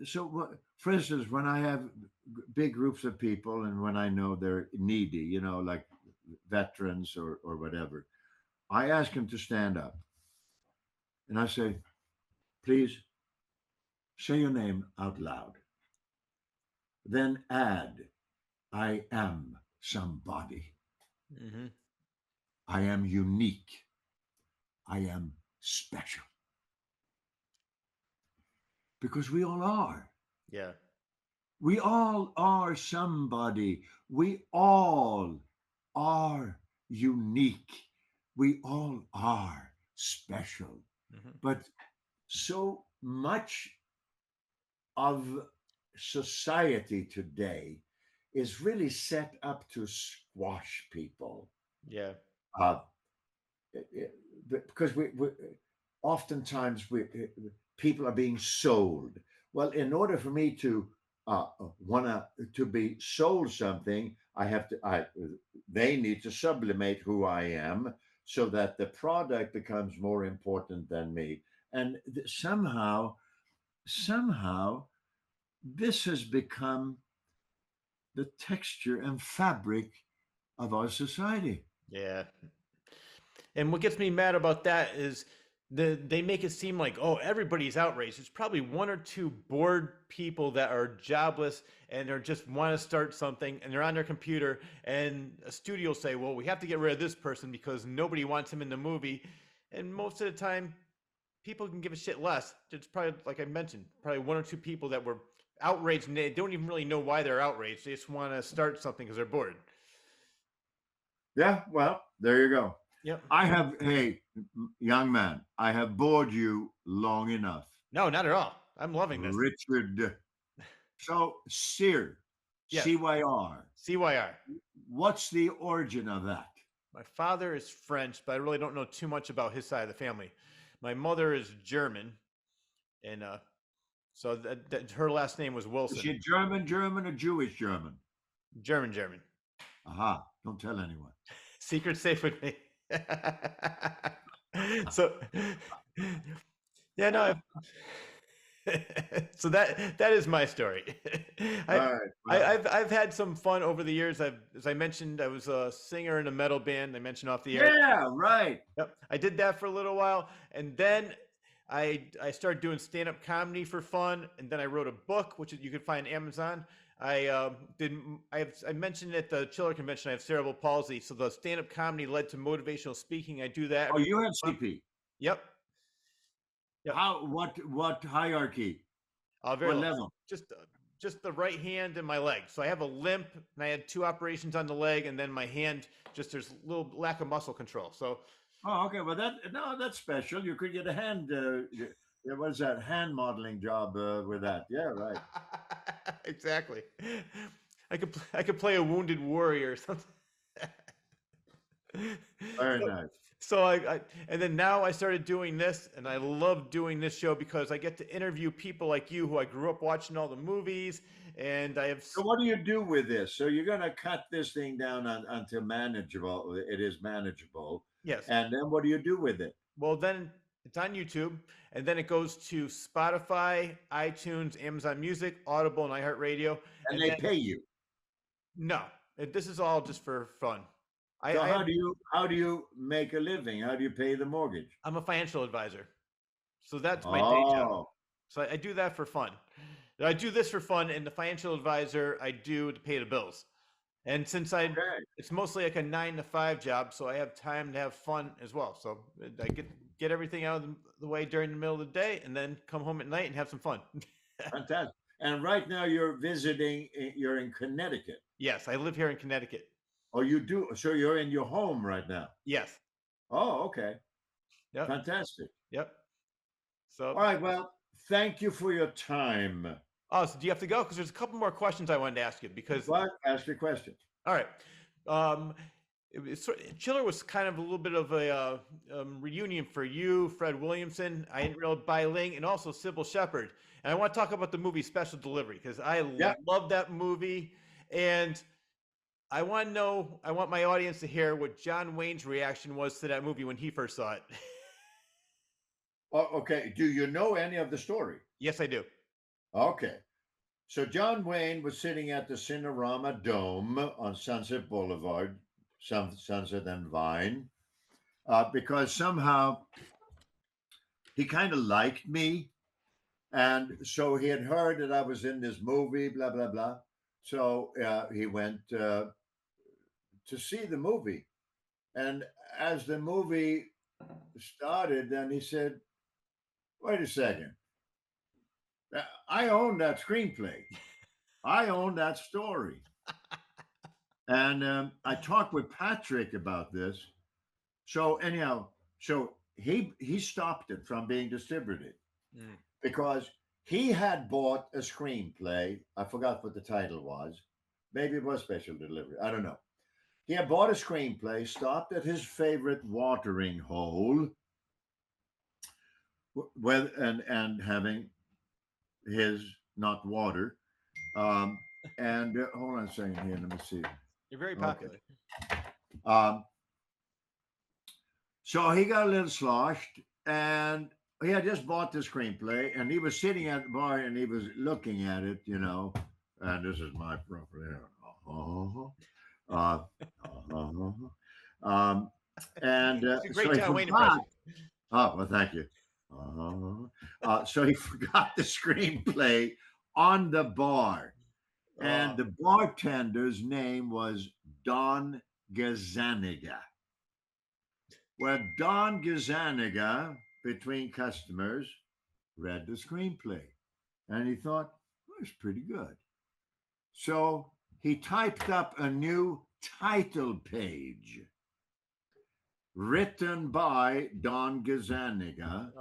Speaker 2: so for instance, when I have big groups of people and when I know they're needy, like veterans or whatever, I ask them to stand up and I say, please say your name out loud. Then add, I am somebody.
Speaker 1: Mm-hmm.
Speaker 2: I am unique. I am special. Because we all are.
Speaker 1: Yeah.
Speaker 2: We all are somebody. We all are unique. We all are special.
Speaker 1: Mm-hmm.
Speaker 2: But so much of society today is really set up to squash people.
Speaker 1: Yeah.
Speaker 2: Uh, because we oftentimes people are being sold. Well, in order for me to wanna to be sold something, I they need to sublimate who I am so that the product becomes more important than me. And somehow this has become the texture and fabric of our society.
Speaker 1: Yeah. And what gets me mad about that is they make it seem like, oh, everybody's outraged. It's probably one or two bored people that are jobless and they're just want to start something and they're on their computer and a studio will say, well, we have to get rid of this person because nobody wants him in the movie. And most of the time, people can give a shit less. It's probably, like I mentioned, probably one or two people that were outraged and they don't even really know why they're outraged. They just want to start something because they're bored.
Speaker 2: Yeah, well, there you go.
Speaker 1: Yep.
Speaker 2: Hey, young man, I have bored you long enough.
Speaker 1: No, not at all. I'm loving this.
Speaker 2: Richard. So,
Speaker 1: Yes.
Speaker 2: CYR.
Speaker 1: CYR.
Speaker 2: What's the origin of that?
Speaker 1: My father is French, but I really don't know too much about his side of the family. My mother is German, and so her last name was Wilson.
Speaker 2: Is she German, or Jewish German?
Speaker 1: German.
Speaker 2: Aha! Don't tell anyone.
Speaker 1: Secret safe with me. So, yeah, no. So that is my story. I've had some fun over the years. As I mentioned, I was a singer in a metal band. I mentioned off the air.
Speaker 2: Yeah, right.
Speaker 1: Yep, I did that for a little while, and then I started doing stand-up comedy for fun, and then I wrote a book, which you can find on Amazon. I mentioned at the Chiller Convention I have cerebral palsy, so the stand-up comedy led to motivational speaking. I do that.
Speaker 2: Oh, you have CP.
Speaker 1: Yep.
Speaker 2: How? What hierarchy?
Speaker 1: Very
Speaker 2: what
Speaker 1: low.
Speaker 2: level?
Speaker 1: Just the right hand and my leg. So I have a limp, and I had 2 operations on the leg, and then my hand. There's a little lack of muscle control. So.
Speaker 2: Oh, okay. Well, that's special. You could get a hand. What is that hand modeling job with that? Yeah, right.
Speaker 1: Exactly. I could play a wounded warrior or something.
Speaker 2: Very nice.
Speaker 1: So and then now I started doing this, and I love doing this show because I get to interview people like you who I grew up watching all the movies, and I have.
Speaker 2: So what do you do with this? So you're going to cut this thing down until manageable. It is manageable.
Speaker 1: Yes.
Speaker 2: And then what do you do with it?
Speaker 1: Well, then it's on YouTube, and then it goes to Spotify, iTunes, Amazon Music, Audible, and iHeartRadio.
Speaker 2: And they pay you?
Speaker 1: No, this is all just for fun.
Speaker 2: So how do you make a living? How do you pay the mortgage?
Speaker 1: I'm a financial advisor, so that's my day job. So I do that for fun. I do this for fun, and the financial advisor I do to pay the bills. And since it's mostly like a 9 to 5 job, so I have time to have fun as well. So I get everything out of the way during the middle of the day, and then come home at night and have some fun.
Speaker 2: Fantastic. And right now you're in Connecticut.
Speaker 1: Yes, I live here in Connecticut.
Speaker 2: Oh, you do? So you're in your home right now?
Speaker 1: Yes.
Speaker 2: Oh, okay.
Speaker 1: Yep.
Speaker 2: Fantastic.
Speaker 1: Yep. So. All
Speaker 2: right. Well, thank you for your time.
Speaker 1: Oh, so do you have to go? Because there's a couple more questions I wanted to ask you. Because.
Speaker 2: What? Ask your question.
Speaker 1: All right. Chiller was kind of a little bit of a reunion for you, Fred Williamson, I didn't really buy Ling, and also Sybil Shepherd. And I want to talk about the movie Special Delivery because I love that movie, and I want my audience to hear what John Wayne's reaction was to that movie when he first saw it.
Speaker 2: Oh, okay. Do you know any of the story?
Speaker 1: Yes, I do.
Speaker 2: Okay. So John Wayne was sitting at the Cinerama Dome on Sunset Boulevard, Sunset and Vine, because somehow he kind of liked me. And so he had heard that I was in this movie, blah, blah, blah. So he went to see the movie. And as the movie started, then he said, wait a second. I own that screenplay. I own that story. And I talked with Patrick about this. So anyhow, he stopped it from being distributed because he had bought a screenplay. I forgot what the title was. Maybe it was Special Delivery. I don't know. He had bought a screenplay, stopped at his favorite watering hole, and having his not water. And hold on a second here. Let me see.
Speaker 1: You're very popular.
Speaker 2: Okay. So he got a little sloshed, and he had just bought the screenplay, and he was sitting at the bar, and he was looking at it, and this is my property. And
Speaker 1: great John Wayne impression.
Speaker 2: Oh, well, thank you. So he forgot the screenplay on the bar. And the bartender's name was Don Gazaniga. Well, Don Gazaniga, between customers, read the screenplay. And he thought, it's pretty good. So he typed up a new title page written by Don Gazaniga,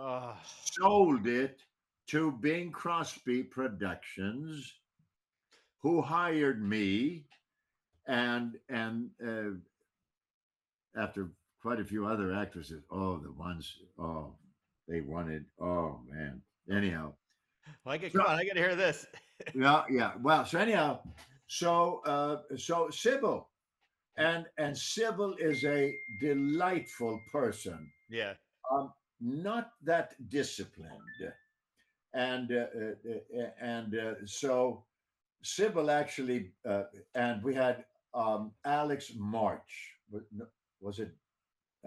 Speaker 2: sold it to Bing Crosby Productions, who hired me, and after quite a few other actresses. Oh, the ones. Oh, they wanted. Oh man. Anyhow,
Speaker 1: Well,
Speaker 2: so,
Speaker 1: come on, I got to hear this.
Speaker 2: yeah, yeah. Well, so anyhow, so Sybil, and Sybil is a delightful person.
Speaker 1: Yeah.
Speaker 2: Not that disciplined, and so Sybil actually, and we had Alex March. Was it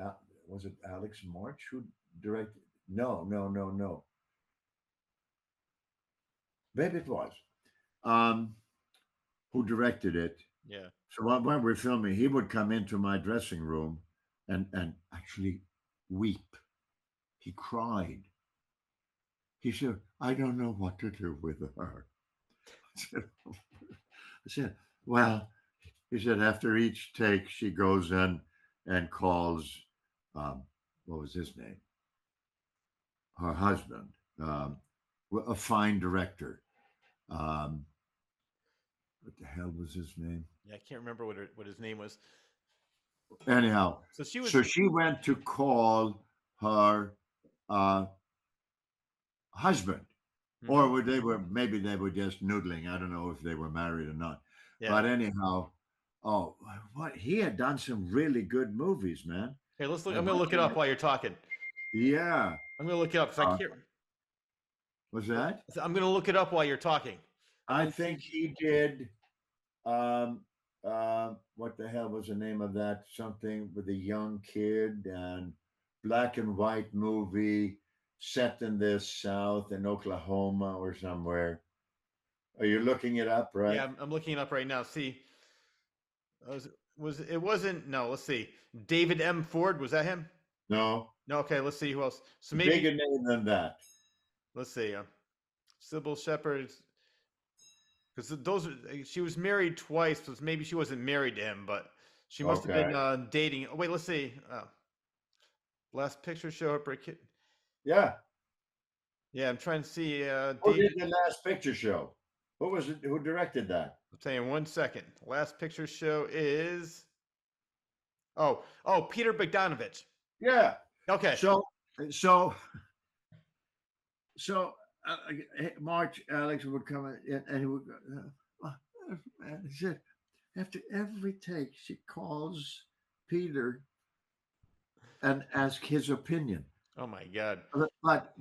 Speaker 2: uh, was it Alex March who directed? No, no, no, no. Maybe it was. Um, who directed it?
Speaker 1: Yeah.
Speaker 2: So when we're filming, he would come into my dressing room and actually weep. He cried. He said, "I don't know what to do with her." I said, "Well," he said, "after each take, she goes in and calls, um, what was his name? Her husband, a fine director. Um, what the hell was his name?
Speaker 1: Yeah, I can't remember what his name was.
Speaker 2: Anyhow,
Speaker 1: So she was.
Speaker 2: so she went to call her uh, husband, or
Speaker 1: Mhm.
Speaker 2: maybe they were just noodling. I don't know if they were married or not.
Speaker 1: Yeah.
Speaker 2: But anyhow, oh, what he had done some really good movies, man.
Speaker 1: Here, let's look. I'm gonna
Speaker 2: What
Speaker 1: look it up while you're talking.
Speaker 2: Yeah.
Speaker 1: I'm gonna look it up because I
Speaker 2: Uh,
Speaker 1: can't.
Speaker 2: was that?
Speaker 1: I'm gonna look it up while you're talking. And
Speaker 2: I
Speaker 1: then see.
Speaker 2: think he did. Um, what the hell was the name of that? Something with a young kid and black and white movie set in the South in Oklahoma or somewhere. Are you looking it up,
Speaker 1: Yeah,
Speaker 2: right?
Speaker 1: I'm looking it up right now. See, it wasn't. No, let's see. David M. Ford, was that him?
Speaker 2: No,
Speaker 1: No. Okay, let's see who else. So maybe
Speaker 2: bigger name than that.
Speaker 1: let's see. Sybil Shepherd, because she was married twice. So maybe she wasn't married to him, but she must have
Speaker 2: Okay.
Speaker 1: been dating. Oh, wait, let's see. Last picture show Heartbreak Kid.
Speaker 2: Yeah.
Speaker 1: Yeah, I'm trying to see.
Speaker 2: Who did
Speaker 1: David.
Speaker 2: the last picture show? Who was it? Who directed that?
Speaker 1: I'm saying 1 second. Last picture show is. Peter Bogdanovich.
Speaker 2: Yeah.
Speaker 1: Okay.
Speaker 2: So, so, so, March Alex would come in and he would go, and he said, after every take, she calls Peter and ask his opinion.
Speaker 1: Oh my God.
Speaker 2: But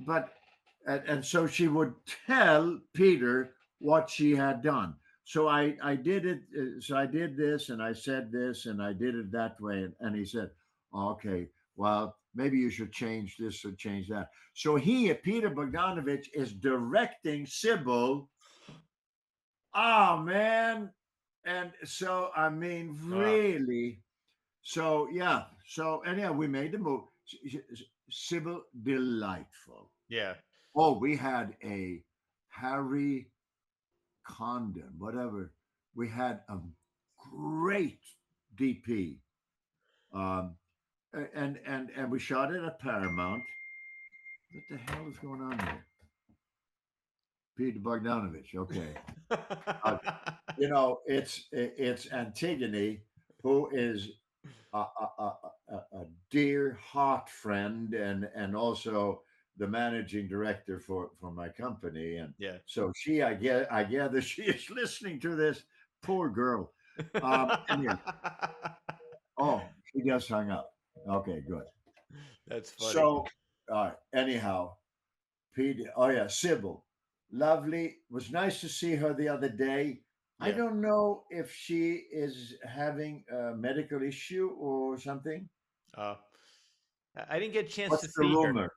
Speaker 2: and so she would tell Peter what she had done. So I did it. So I did this, and I said this, and I did it that way. And he said, "Okay, well, maybe you should change this or change that." So Peter Bogdanovich, is directing Sybil. Oh man, and so I mean,
Speaker 1: Uh,
Speaker 2: really. So yeah. So anyhow, we made the move. Sybil, delightful.
Speaker 1: yeah.
Speaker 2: Oh, we had a Harry Condon, whatever. We had a great DP, um, and we shot it at Paramount. What the hell is going on here? Peter Bogdanovich. Okay, uh, it's Antigone, who is a dear heart friend, and also the managing director for my company. And
Speaker 1: Yeah.
Speaker 2: so I gather she is listening to this. Poor girl. Anyway, oh, she just hung up. Okay, good.
Speaker 1: That's funny.
Speaker 2: So anyhow, Pete, oh yeah, Sybil, lovely. Was nice to see her the other day. I
Speaker 1: Yeah.
Speaker 2: don't know if she is having a medical issue or something.
Speaker 1: Uh, I didn't get a chance
Speaker 2: What's
Speaker 1: to
Speaker 2: the
Speaker 1: see her.
Speaker 2: rumor?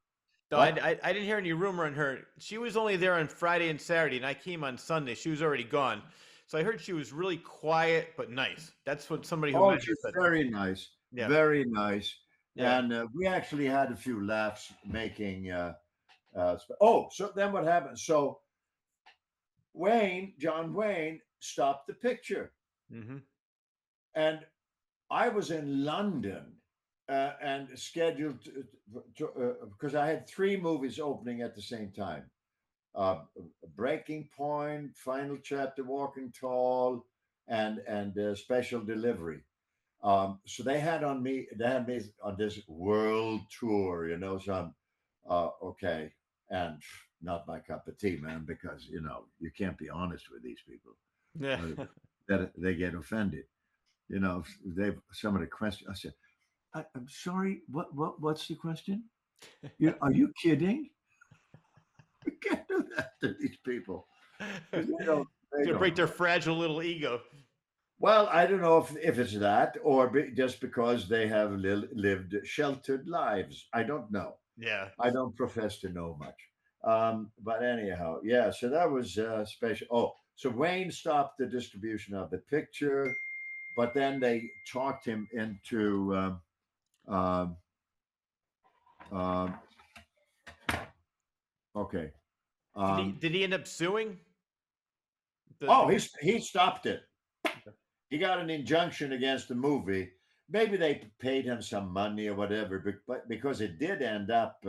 Speaker 1: No,
Speaker 2: What?
Speaker 1: I didn't hear any rumor on her. She was only there on Friday and Saturday, and I came on Sunday. She was already gone. So I heard she was really quiet but nice. That's what somebody who
Speaker 2: Oh,
Speaker 1: met her
Speaker 2: she's
Speaker 1: said.
Speaker 2: very nice,
Speaker 1: Yeah.
Speaker 2: very nice.
Speaker 1: Yeah.
Speaker 2: And we actually had a few laughs making. Oh, so then what happened? So John Wayne, stopped the picture,
Speaker 1: Mm-hmm.
Speaker 2: and I was in London and scheduled to because I had three movies opening at the same time. Breaking Point, Final Chapter, Walking Tall, and Special Delivery. So they had me on this world tour, So I'm okay, and not my cup of tea, man, because you can't be honest with these people.
Speaker 1: Yeah.
Speaker 2: That they get offended. They've some of the questions. I said, I'm sorry. What's the question? Are you kidding? You can't do that to these people. They
Speaker 1: To
Speaker 2: don't
Speaker 1: break their
Speaker 2: know.
Speaker 1: fragile little ego.
Speaker 2: Well, I don't know if it's that or just because they have lived sheltered lives. I don't know.
Speaker 1: Yeah.
Speaker 2: I don't profess to know much. But anyhow, yeah. So that was special. Oh, so Wayne stopped the distribution of the picture, but then they talked him into. Um, um, okay.
Speaker 1: Did he end up suing?
Speaker 2: He stopped it. He got an injunction against the movie. Maybe they paid him some money or whatever, but because it did end up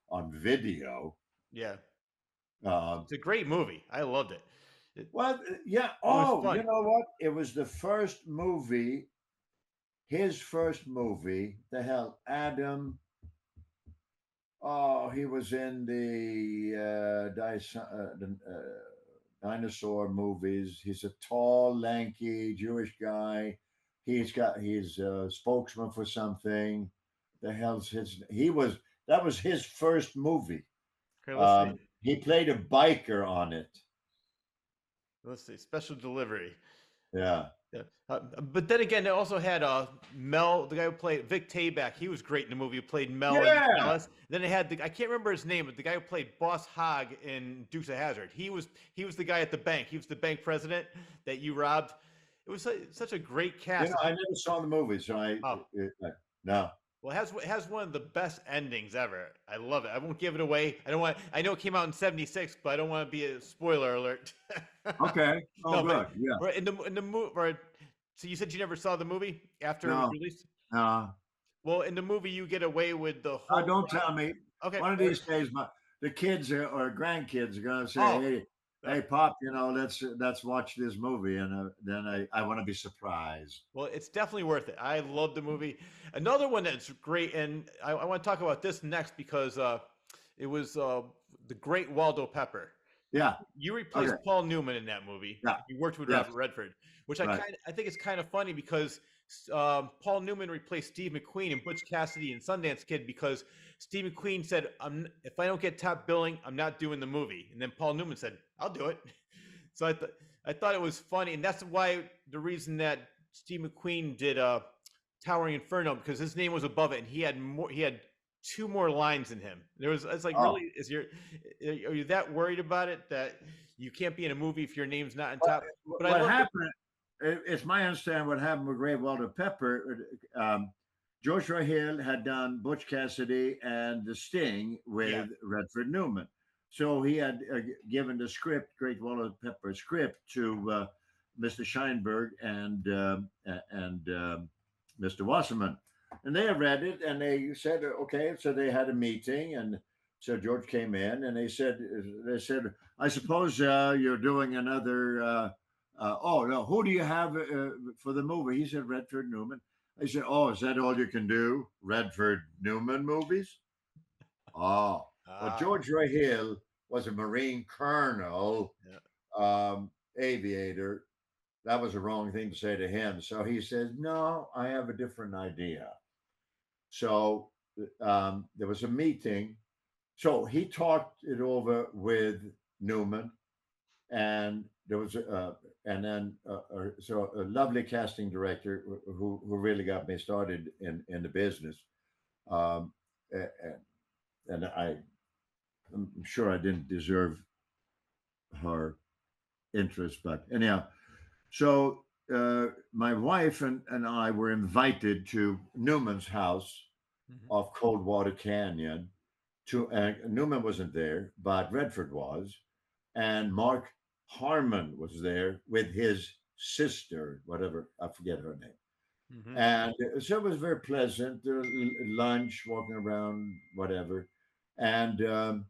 Speaker 2: on video.
Speaker 1: Yeah.
Speaker 2: Um,
Speaker 1: It's a great movie. I loved it.
Speaker 2: well, yeah.
Speaker 1: was
Speaker 2: Oh,
Speaker 1: fun.
Speaker 2: you know what? It was the first movie, his first movie. The hell, Adam. Oh, he was in the dinosaur movies. He's a tall, lanky Jewish guy. He's a spokesman for something. The hell's his? That was his first movie.
Speaker 1: Okay, let's see.
Speaker 2: He played a biker on it.
Speaker 1: Let's see. Special Delivery.
Speaker 2: Yeah.
Speaker 1: Yeah. But then again, they also had Mel, the guy who played Vic Tayback. He was great in the movie. He played Mel
Speaker 2: Yeah.
Speaker 1: in Dallas. Then they had I can't remember his name, but the guy who played Boss Hogg in Dukes of Hazzard. He was the guy at the bank. He was the bank president that you robbed. It was such a great cast.
Speaker 2: I never saw the movie, so no.
Speaker 1: Well, it has one of the best endings ever. I love it. I won't give it away. I know it came out in '76, but I don't want to be a spoiler alert.
Speaker 2: Okay. Oh, good. Yeah.
Speaker 1: In the movie, so you said you never saw the movie after it was released? Well, in the movie, you get away with the whole.
Speaker 2: Don't tell me.
Speaker 1: Okay.
Speaker 2: One of these days, the kids or grandkids are going to say, "Hey, Pop, let's watch this movie," and then I want to be surprised.
Speaker 1: Well, it's definitely worth it. I love the movie. Another one that's great, and I want to talk about this next because it was the Great Waldo Pepper.
Speaker 2: Yeah,
Speaker 1: you replaced Paul Newman in that movie.
Speaker 2: Yeah,
Speaker 1: you worked with Robert Redford, which I think is kind of funny because Paul Newman replaced Steve McQueen in Butch Cassidy and Sundance Kid because Steve McQueen said, "If I don't get top billing, I'm not doing the movie." And then Paul Newman said, "I'll do it." So I thought it was funny, and that's why the reason that Steve McQueen did Towering Inferno, because his name was above it, and he had 2 more lines than him. It's like, really, are you that worried about it that you can't be in a movie if your name's not on top?
Speaker 2: But what happened? It's my understanding what happened with Great Waldo Pepper. George Roy Hill had done Butch Cassidy and The Sting with Redford Newman. So he had given the script, Great Waldo Pepper script, to Mr. Scheinberg and Mr. Wasserman. And they read it and they said, okay. So they had a meeting, and so George came in and they said, I suppose you're doing another. Oh no, who do you have for the movie? He said Redford Newman. I said, oh, is that all you can do? Redford Newman movies? Oh, well, George Roy Hill was a Marine colonel, aviator. That was the wrong thing to say to him. So he says, no, I have a different idea. So there was a meeting. So he talked it over with Newman, and there was a lovely casting director who really got me started in the business. And I'm sure I didn't deserve her interest, but anyhow, so my wife and I were invited to Newman's house off Coldwater Canyon. Newman wasn't there, but Redford was, and Mark Harmon was there with his sister, whatever, I forget her name. And so it was very pleasant. Lunch, walking around, whatever. And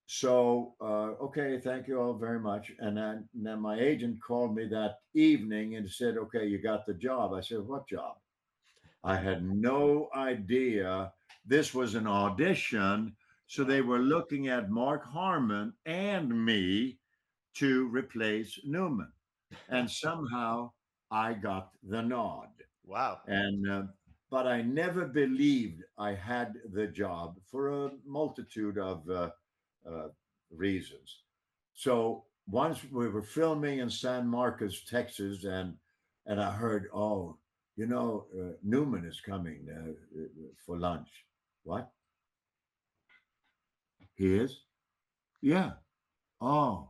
Speaker 2: So, okay, thank you all very much. And then my agent called me that evening and said, okay, you got the job. I said, what job? I had no idea this was an audition. So they were looking at Mark Harmon and me to replace Newman. And somehow I got the nod.
Speaker 1: Wow.
Speaker 2: And but I never believed I had the job for a multitude of uh, reasons. So once we were filming in San Marcos, Texas, and I heard, oh, Newman is coming for lunch. What? He is? Yeah. Oh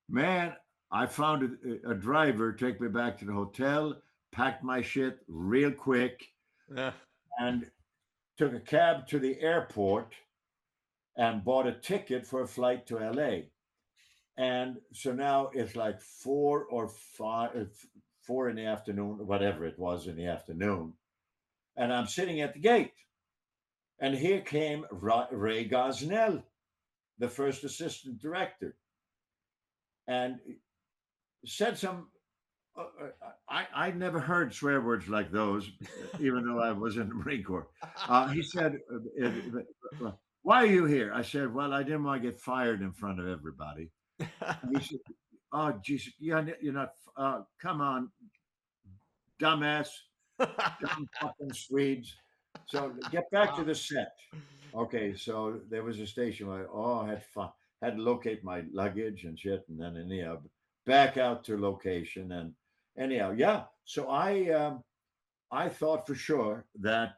Speaker 2: man, I found a driver take me back to the hotel, packed my shit real quick,
Speaker 1: Yeah.
Speaker 2: and took a cab to the airport and bought a ticket for a flight to LA. And so now it's like 4 or 5, 4 in the afternoon, whatever it was in the afternoon. And I'm sitting at the gate. And here came Ray Gosnell, the first assistant director, and said some. I never heard swear words like those, even though I was in the Marine Corps. He said, "Why are you here?" I said, "Well, I didn't want to get fired in front of everybody." And he said, "Oh, Jesus, you're not. Come on, dumbass, dumb fucking Swedes." So get back to the set. Okay, so there was a station where I had fun, had to locate my luggage and shit, and then anyhow back out to location and anyhow, yeah. So I thought for sure that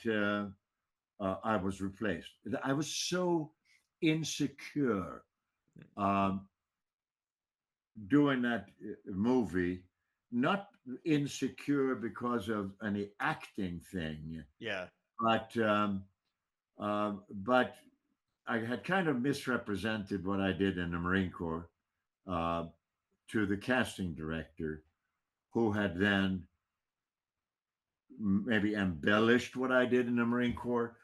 Speaker 2: I was replaced. I was so insecure um, doing that movie, not insecure because of any acting thing,
Speaker 1: Yeah.
Speaker 2: but but I had kind of misrepresented what I did in the Marine Corps uh, to the casting director, who had then maybe embellished what I did in the Marine Corps.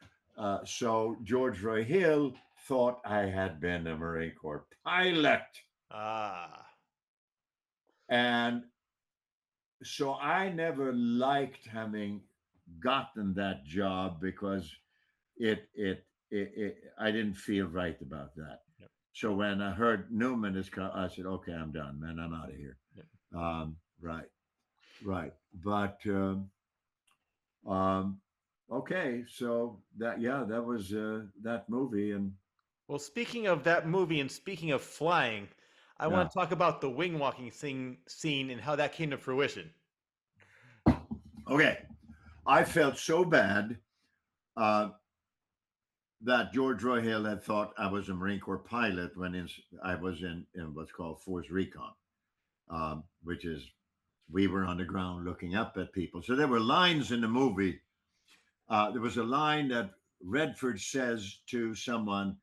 Speaker 2: So George Roy Hill thought I had been a Marine Corps pilot.
Speaker 1: Ah.
Speaker 2: And so I never liked having gotten that job because I didn't feel right about that.
Speaker 1: Yep.
Speaker 2: So when I heard Newman is coming, I said, okay, I'm done, man. I'm out of here.
Speaker 1: Yep.
Speaker 2: Right, right. But um, okay, so that was that movie, and
Speaker 1: Well, speaking of that movie and speaking of flying, I
Speaker 2: yeah,
Speaker 1: want to talk about the wing walking scene and how that came to fruition.
Speaker 2: okay. I felt so bad uh, that George Roy Hill had thought I was a Marine Corps pilot when I was in what's called Force Recon, which is we were on the ground looking up at people. So there were lines in the movie. There was a line that Redford says to someone.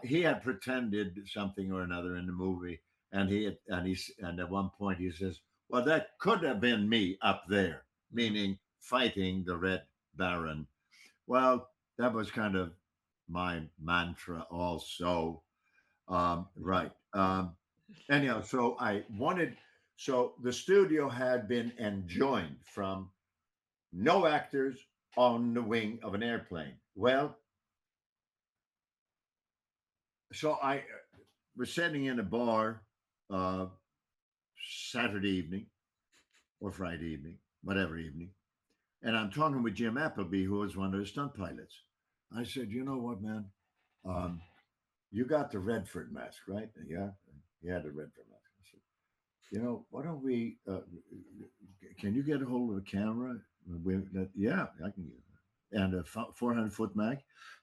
Speaker 2: He had pretended something or another in the movie, and and at one point he says, "Well, that could have been me up there," meaning fighting the Red Baron. Well, that was kind of my mantra, also. Right. Anyhow, so I wanted. So the studio had been enjoined from no actors on the wing of an airplane. Well, so I was sitting in a bar uh, Saturday evening or Friday evening, whatever evening, and I'm talking with Jim Appleby, who was one of the stunt pilots. I said, "You know what, man? Um, you got the Redford mask, right?" Yeah, he had the Redford mask. I said, why don't we? Can you get a hold of a camera? Yeah, I can get it. And a 400-foot mag.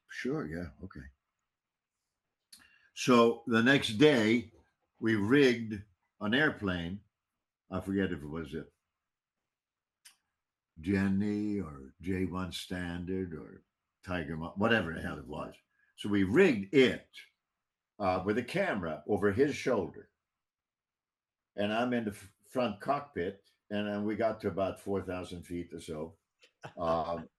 Speaker 2: Sure, yeah, okay. So the next day, we rigged an airplane. I forget if it was a Jenny or J1 Standard or Tiger, whatever the hell it was. So we rigged it with a camera over his shoulder. And I'm in the front cockpit, and then we got to about 4,000 feet or so. Um,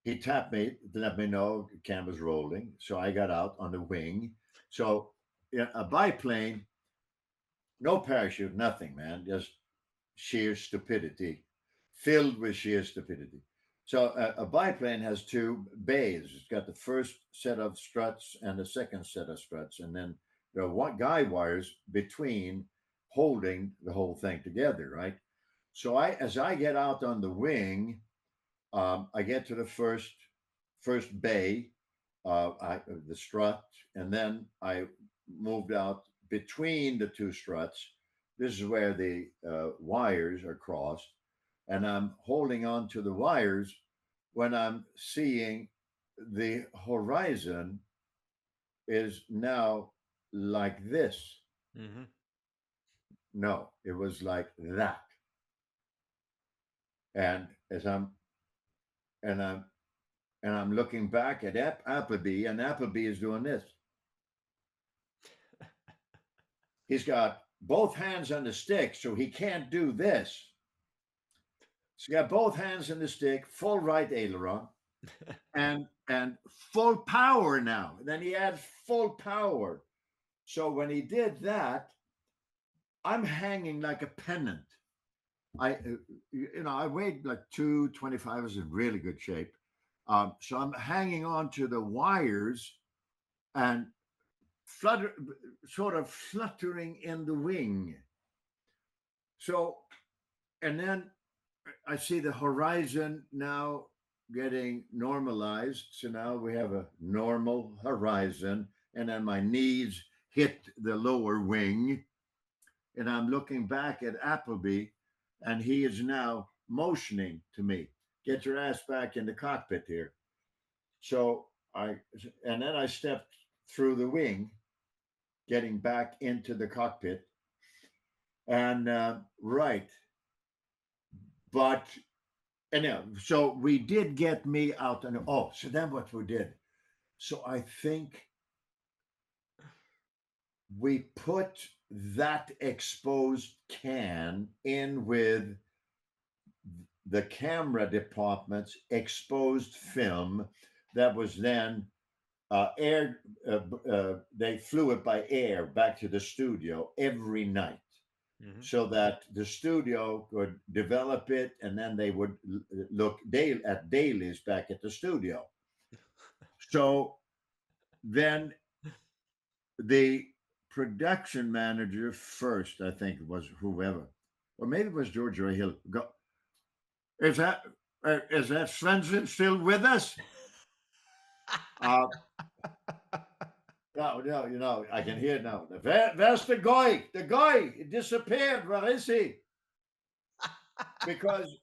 Speaker 2: he tapped me to let me know the camera's rolling. So I got out on the wing. So a biplane, no parachute, nothing, man, just sheer stupidity, filled with sheer stupidity. So a biplane has two bays. It's got the first set of struts and the second set of struts, and then there are guy wires between holding the whole thing together, right? So as I get out on the wing, I get to the first bay, the strut, and then I moved out between the two struts. This is where the wires are crossed, and I'm holding on to the wires when I'm seeing the horizon is now like this.
Speaker 1: Mm-hmm.
Speaker 2: No, it was like that. And as and I'm I'm looking back at Appleby, and Appleby is doing this. He's got both hands on the stick, so he can't do this. So he got both hands on the stick, full right aileron, and full power now. Then he adds full power. So when he did that, I'm hanging like a pennant. I weighed like 225. I was in really good shape. So I'm hanging on to the wires and sort of fluttering in the wing. So, and then I see the horizon now getting normalized. So now we have a normal horizon, and then my knees hit the lower wing, and I'm looking back at Appleby, and he is now motioning to me, get your ass back in the cockpit here. So and then I stepped through the wing, getting back into the cockpit. And right. But, anyhow, so we did get me out. And so then what we did. So I think we put that exposed can in with the camera department's exposed film that was then aired. They flew it by air back to the studio every night, so that the studio could develop it, and then they would look at dailies back at the studio. So then the production manager first, I think it was whoever, or maybe it was George Ray Hill. Is that Svenson still with us? No, I can hear it now. Where's the guy? The guy disappeared. Where is he? Because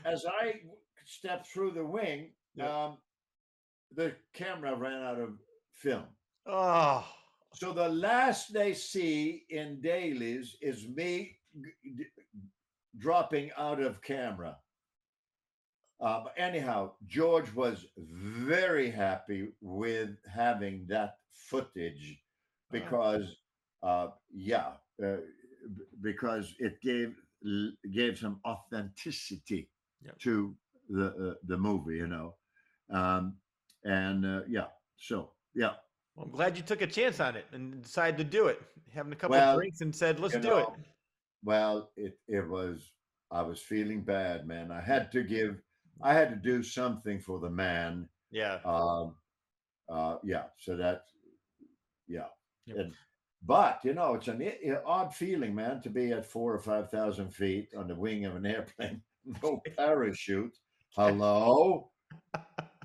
Speaker 2: as I stepped through the wing, the camera ran out of film.
Speaker 1: Oh.
Speaker 2: So the last they see in dailies is me dropping out of camera. But anyhow, George was very happy with having that footage because, because it gave some authenticity to the movie, So yeah.
Speaker 1: Well, I'm glad you took a chance on it and decided to do it. Having a couple of drinks and said, "Let's do it."
Speaker 2: Well, it was. I was feeling bad, man. I had to do something for the man.
Speaker 1: Yeah.
Speaker 2: So that, but it's an odd feeling, man, to be at 4,000 or 5,000 feet on the wing of an airplane, no parachute. Hello,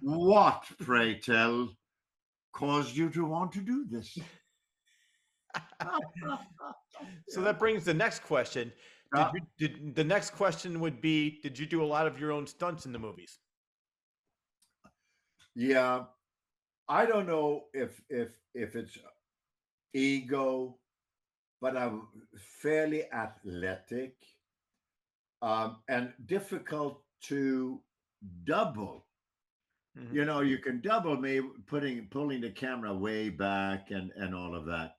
Speaker 2: what, pray tell, caused you to want to do this?
Speaker 1: So that brings the next question. The next question would be, did you do a lot of your own stunts in the movies?
Speaker 2: Yeah. I don't know if it's ego, but I'm fairly athletic, and difficult to double.
Speaker 1: Mm-hmm.
Speaker 2: You can double me pulling the camera way back and all of that.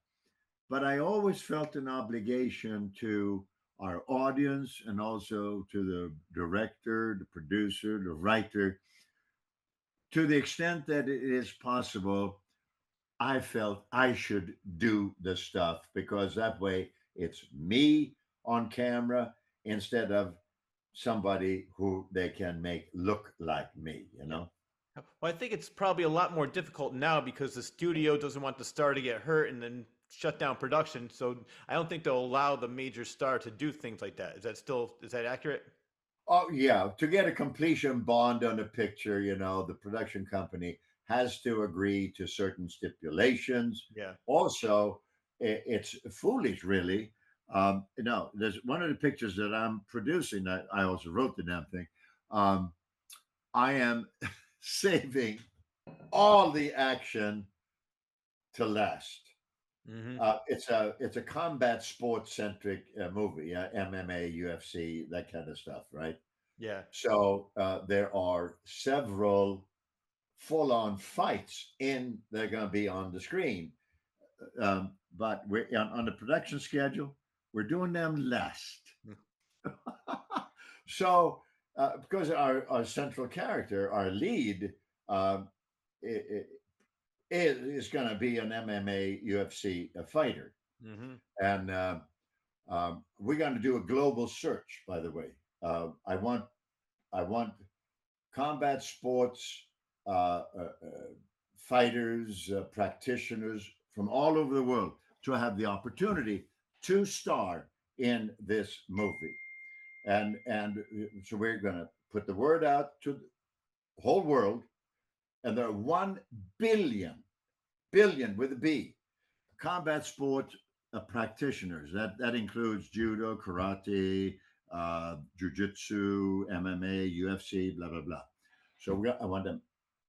Speaker 2: But I always felt an obligation to our audience and also to the director, the producer, the writer, to the extent that it is possible, I felt I should do the stuff because that way it's me on camera instead of somebody who they can make look like me, you
Speaker 1: Yeah.
Speaker 2: know?
Speaker 1: Well, I think it's probably a lot more difficult now because the studio doesn't want the star to get hurt and then shut down production. So I don't think they'll allow the major star to do things like that. Is that accurate?
Speaker 2: Oh, yeah. To get a completion bond on a picture, the production company has to agree to certain stipulations.
Speaker 1: Yeah.
Speaker 2: Also, it's foolish, really. There's one of the pictures that I'm producing. I also wrote the damn thing. Um, I am saving all the action to last.
Speaker 1: Mm-hmm.
Speaker 2: It's a combat sports centric movie, MMA, UFC, that kind of stuff, right?
Speaker 1: Yeah.
Speaker 2: So there are several full on fights they're going to be on the screen. But we're on the production schedule, we're doing them last. So, because our central character, our lead, um, i- is going to be an MMA UFC fighter.
Speaker 1: Mm-hmm.
Speaker 2: And we're going to do a global search, by the way. I want combat sports fighters, practitioners from all over the world to have the opportunity to star in this movie. And so we're going to put the word out to the whole world, and there are 1 billion with a B combat sport practitioners. That includes judo, karate, jujitsu, MMA, UFC, blah blah blah. So I want them,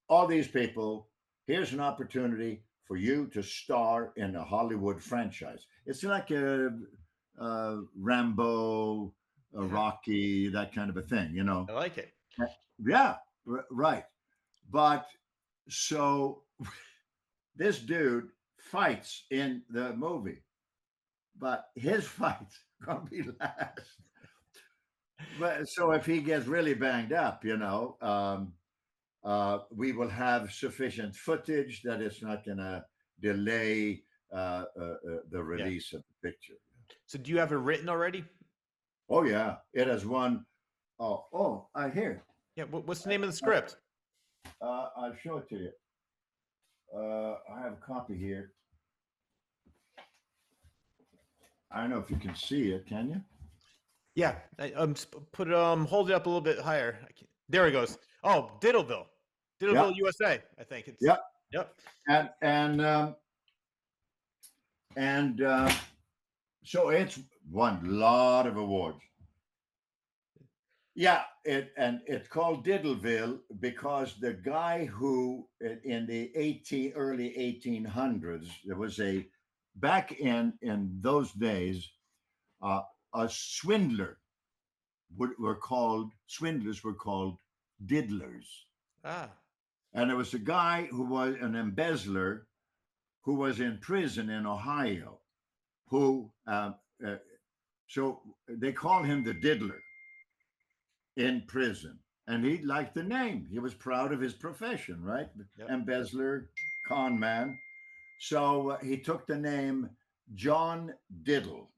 Speaker 2: all these people. Here's an opportunity for you to star in a Hollywood franchise. It's like a Rambo, a Rocky, that kind of a thing,
Speaker 1: I like it.
Speaker 2: Yeah, right. But so this dude fights in the movie, but his fight's gonna be last. But so if he gets really banged up, we will have sufficient footage that it's not gonna delay the
Speaker 1: Yeah.
Speaker 2: release of the picture.
Speaker 1: So do you have it written already?
Speaker 2: Oh yeah, it has won. Oh, I hear.
Speaker 1: Yeah. What's the name of the script?
Speaker 2: I'll show it to you. I have a copy here. I don't know if you can see it. Can you?
Speaker 1: Yeah. Put it hold it up a little bit higher. There it goes. Oh, Diddleville,
Speaker 2: Yep.
Speaker 1: USA. I think it's.
Speaker 2: Yep.
Speaker 1: Yep.
Speaker 2: And so it's won a lot of awards. Yeah, it's called Diddleville because the guy who in the early 1800s, there was back in those days, a swindler swindlers were called diddlers.
Speaker 1: Ah.
Speaker 2: And there was a guy who was an embezzler who was in prison in Ohio, who so they called him the diddler in prison, and he liked the name. He was proud of his profession, right?
Speaker 1: Yep.
Speaker 2: Embezzler, con man. So he took the name John Diddle,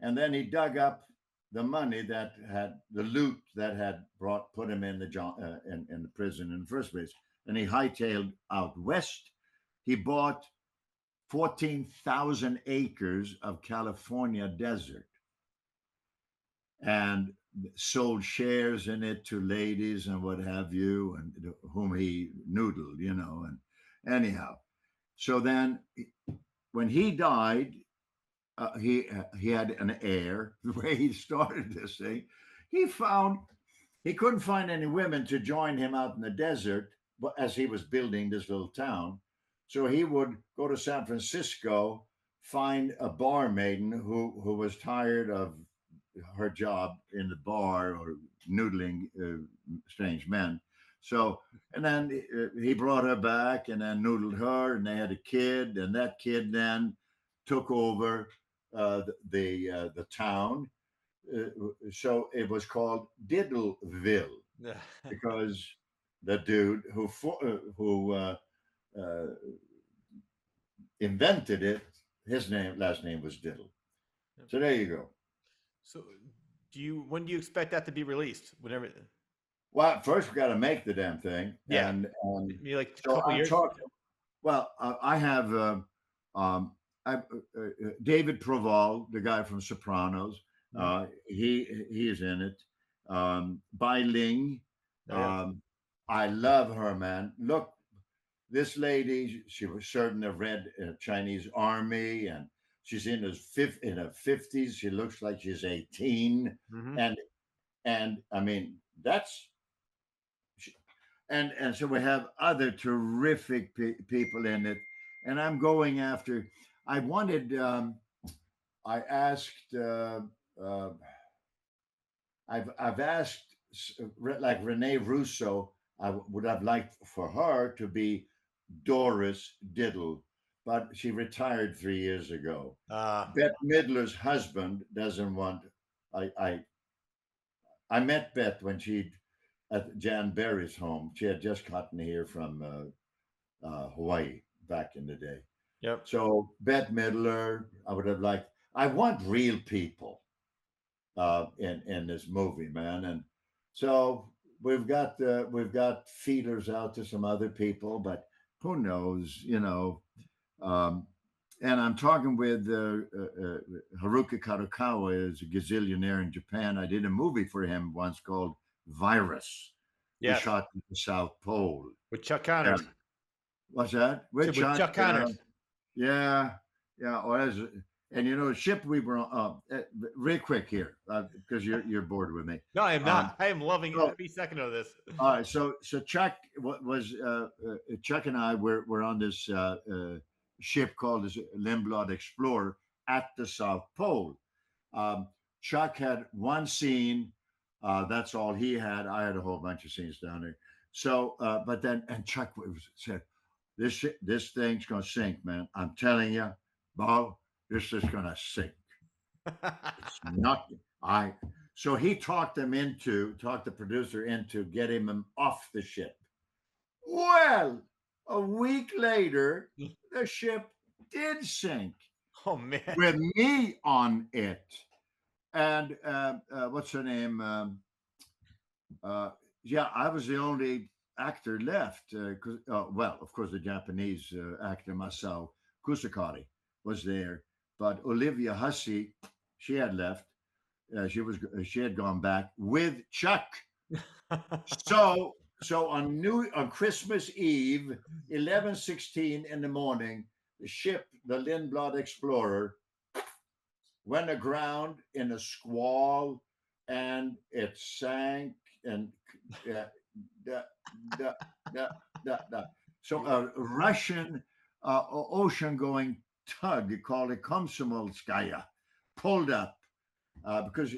Speaker 2: and then he dug up the money that had the loot that had put him in the prison in the first place, and he hightailed out west. He bought 14,000 acres of California desert and sold shares in it to ladies and what have you, and whom he noodled, and anyhow. So then when he died, he had an heir. The way he started this thing, he couldn't find any women to join him out in the desert, but as he was building this little town, so he would go to San Francisco, find a barmaiden who was tired of her job in the bar or noodling strange men. So, and then he brought her back and then noodled her, and they had a kid, and that kid then took over the town. So it was called Diddleville because the dude who invented it, his last name was Diddle. So there you go.
Speaker 1: So, when do you expect that to be released? Whenever.
Speaker 2: Well, first we got to make the damn thing,
Speaker 1: Yeah.
Speaker 2: and
Speaker 1: Maybe like a
Speaker 2: so
Speaker 1: couple
Speaker 2: I'm
Speaker 1: years.
Speaker 2: talking. Well, I have David Proval, the guy from Sopranos. He is in it. Bai Ling.
Speaker 1: Oh, yeah.
Speaker 2: I love her, man. Look, this lady, she was serving the Red Chinese Army, and she's in her 50s. She looks like she's 18, and I mean that's. And so we have other terrific people in it, and I'm going after. I wanted. I asked. I've asked like Renee Russo. I would have liked for her to be Doris Diddle, but she retired 3 years ago. Bette Midler's husband doesn't want. I met Bette when she at Jan Berry's home. She had just gotten here from Hawaii back in the day.
Speaker 1: Yep.
Speaker 2: So Bette Midler, I would have liked. I want real people in this movie, man, and so we've got feelers out to some other people, but who knows, you know. And I'm talking with Haruka Kadokawa, is a gazillionaire in Japan. I did a movie for him once called Virus.
Speaker 1: Yeah.
Speaker 2: We shot at the South Pole.
Speaker 1: With Chuck Connors.
Speaker 2: Yeah. What's that?
Speaker 1: With Chuck Connors.
Speaker 2: Yeah. And you know, the ship we were on, real quick here, because you're bored with me.
Speaker 1: No, I am not. I am loving every second of this.
Speaker 2: All right. So Chuck was Chuck and I were on this ship called the Lindblad Explorer at the South Pole. Chuck had one scene. That's all he had. I had a whole bunch of scenes down there. So, but then, and Chuck said, this thing's going to sink, man. I'm telling you, Bo, this is going to sink. It's not, so he talked the producer into getting him off the ship. Well, a week later, the ship did sink.
Speaker 1: Oh, man.
Speaker 2: With me on it. And what's her name? Yeah, I was the only actor left. Well, of course, the Japanese actor Masao Kusakari was there, but Olivia Hussey, she had left. She had gone back with Chuck. So on Christmas Eve, 11:16 in the morning, the ship, the Lindblad Explorer, went aground in a squall, and it sank. And so a Russian ocean-going tug called a Komsomolskaya pulled up because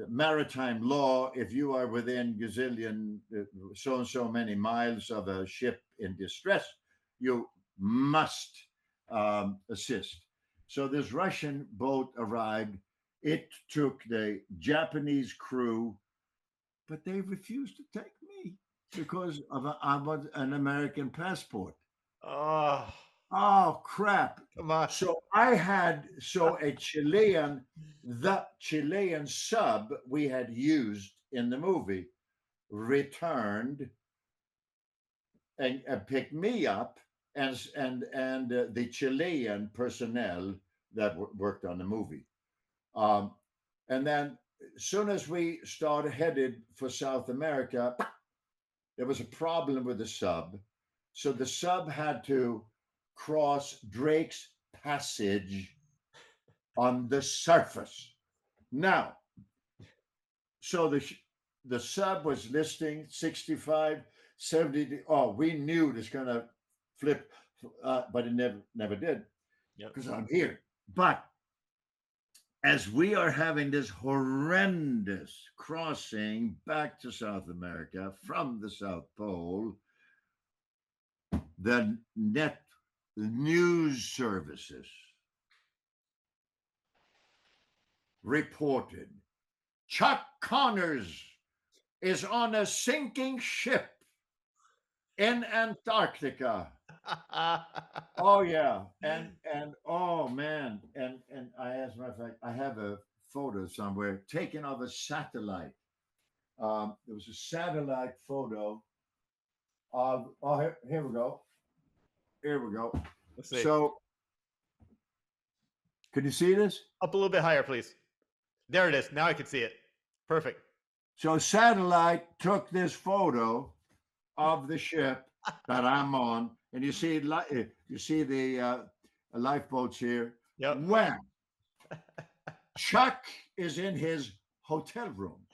Speaker 2: maritime law, if you are within gazillion so and so many miles of a ship in distress, you must assist. So this Russian boat arrived. It took the Japanese crew, but they refused to take me because I was an American passport. Oh, crap.
Speaker 1: Come on.
Speaker 2: So the Chilean sub we had used in the movie returned and picked me up, and the Chilean personnel that worked on the movie. And then as soon as we started headed for South America, there was a problem with the sub. So the sub had to cross Drake's Passage on the surface. Now, so the sub was listing 65, 70. Oh, we knew it was going to flip, but it never did, because I'm here. But as we are having this horrendous crossing back to South America from the South Pole, the news services reported Chuck Connors is on a sinking ship. in Antarctica. Oh yeah, and oh man, and I, as a matter of fact, I have a photo somewhere taken of a satellite. There was a satellite photo of. Oh, here we go. Here we go.
Speaker 1: Let's see.
Speaker 2: So, can you see this?
Speaker 1: Up a little bit higher, please. There it is. Now I can see it. Perfect.
Speaker 2: So, satellite took this photo of the ship that I'm on, and you see, you see the lifeboats here.
Speaker 1: Yep.
Speaker 2: When Chuck is in his hotel room.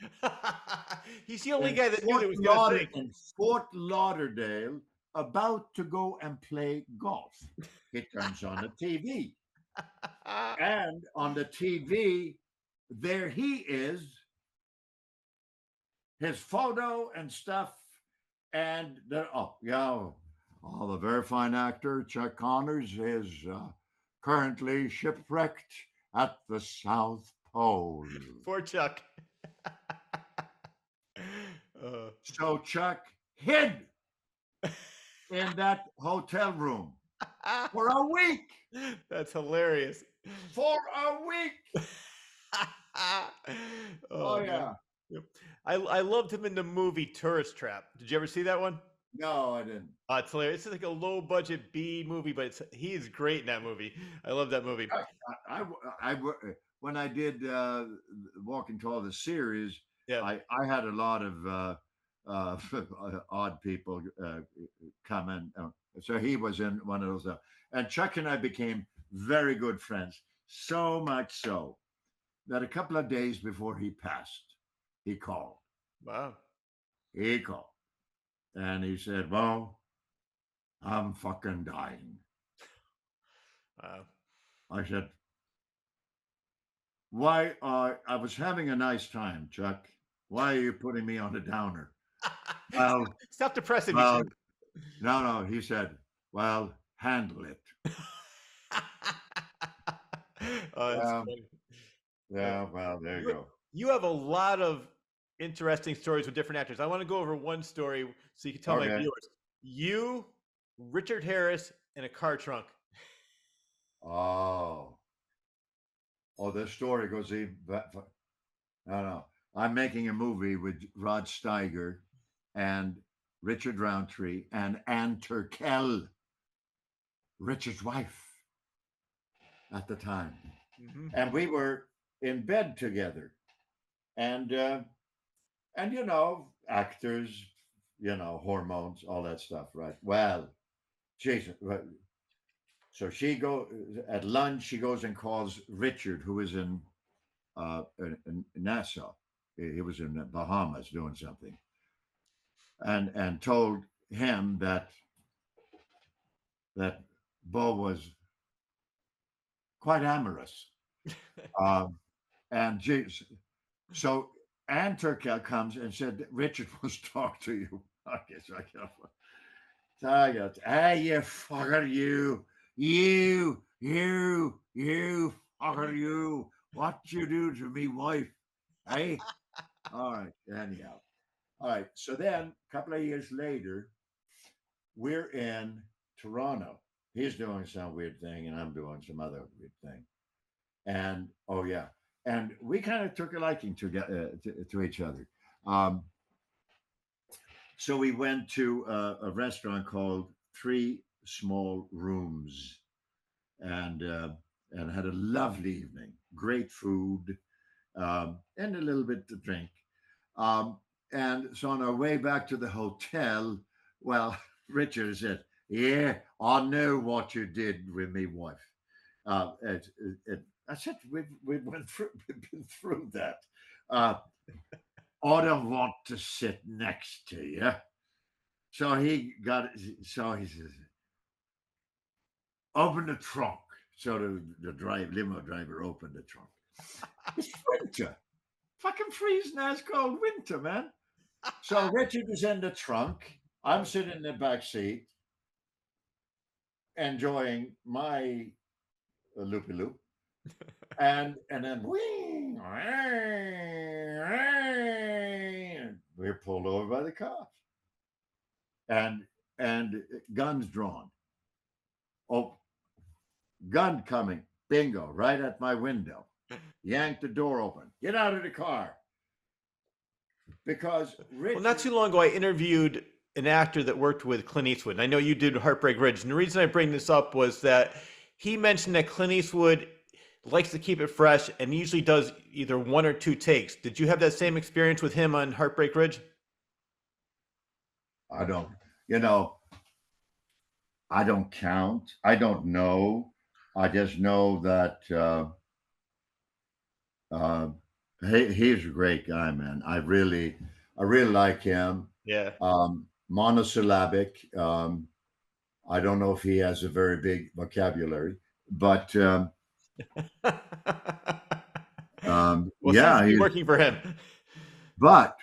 Speaker 1: He's the only guy that knew there was going to sink.
Speaker 2: In Fort Lauderdale, about to go and play golf. It comes on the TV. And on the TV, there he is, his photo and stuff. And the the very fine actor, Chuck Connors, is currently shipwrecked at the South Pole.
Speaker 1: Poor Chuck.
Speaker 2: So Chuck hid in that hotel room for a week.
Speaker 1: That's hilarious.
Speaker 2: For a week. Oh yeah.
Speaker 1: Yep. I loved him in the movie Tourist Trap. Did you ever see that one?
Speaker 2: No, I didn't.
Speaker 1: It's hilarious. It's like a low budget B movie, but he is great in that movie. I love that movie.
Speaker 2: When I did Walking Tall the series,
Speaker 1: Yeah.
Speaker 2: I had a lot of odd people come in. So he was in one of those. And Chuck and I became very good friends. So much so that a couple of days before he passed, he called.
Speaker 1: Wow.
Speaker 2: He called. And he said, "Bo, I'm fucking dying."
Speaker 1: Wow.
Speaker 2: I said, "Why? I was having a nice time, Chuck. Why are you putting me on a downer?" Well,
Speaker 1: stop depressing
Speaker 2: well,
Speaker 1: me.
Speaker 2: no. He said, "Well, handle it."
Speaker 1: Oh, that's funny.
Speaker 2: Yeah, well, there you go.
Speaker 1: You have a lot of interesting stories with different actors. I want to go over one story so you can tell my viewers. You, Richard Harris, in a car trunk.
Speaker 2: Oh, this story goes even. No. I'm making a movie with Rod Steiger and Richard Roundtree and Ann Turkel, Richard's wife at the time. Mm-hmm. And we were in bed together. And actors, hormones, all that stuff, right? Well, Jason, so she at lunch, she goes and calls Richard, who is in Nassau. He was in the Bahamas doing something, and told him that Bo was quite amorous, and so Ann Turkel comes and said, "Richard wants to talk to you." Okay, so I got, hey, you fucker, you fucker, you. What you do to me wife, hey? All right, anyhow. All right, so then a couple of years later, we're in Toronto. He's doing some weird thing, and I'm doing some other weird thing. And and we kind of took a liking to each other. So we went to a restaurant called Three Small Rooms, and had a lovely evening. Great food, and a little bit to drink. And so on our way back to the hotel, well, Richard said, "Yeah, I know what you did with me wife." I said, we've been through that. I don't want to sit next to you. So he says, "Open the trunk." So the limo driver opened the trunk. It's winter. Fucking freezing ass cold winter, man. So Richard is in the trunk. I'm sitting in the back seat, enjoying my loopy loop. And then we're pulled over by the cops. And and guns drawn. Oh, gun coming. Bingo, right at my window. Yank the door open. Get out of the car. Because Richard...
Speaker 1: Well, not too long ago, I interviewed an actor that worked with Clint Eastwood. And I know you did Heartbreak Ridge. And the reason I bring this up was that he mentioned that Clint Eastwood likes to keep it fresh and usually does either 1 or 2 takes. Did you have that same experience with him on Heartbreak Ridge?
Speaker 2: I don't, I don't count. I don't know. I just know that he's a great guy, man. I really like him.
Speaker 1: Yeah.
Speaker 2: Monosyllabic. I don't know if he has a very big vocabulary, but
Speaker 1: Well,
Speaker 2: yeah,
Speaker 1: seems to be working for him.
Speaker 2: But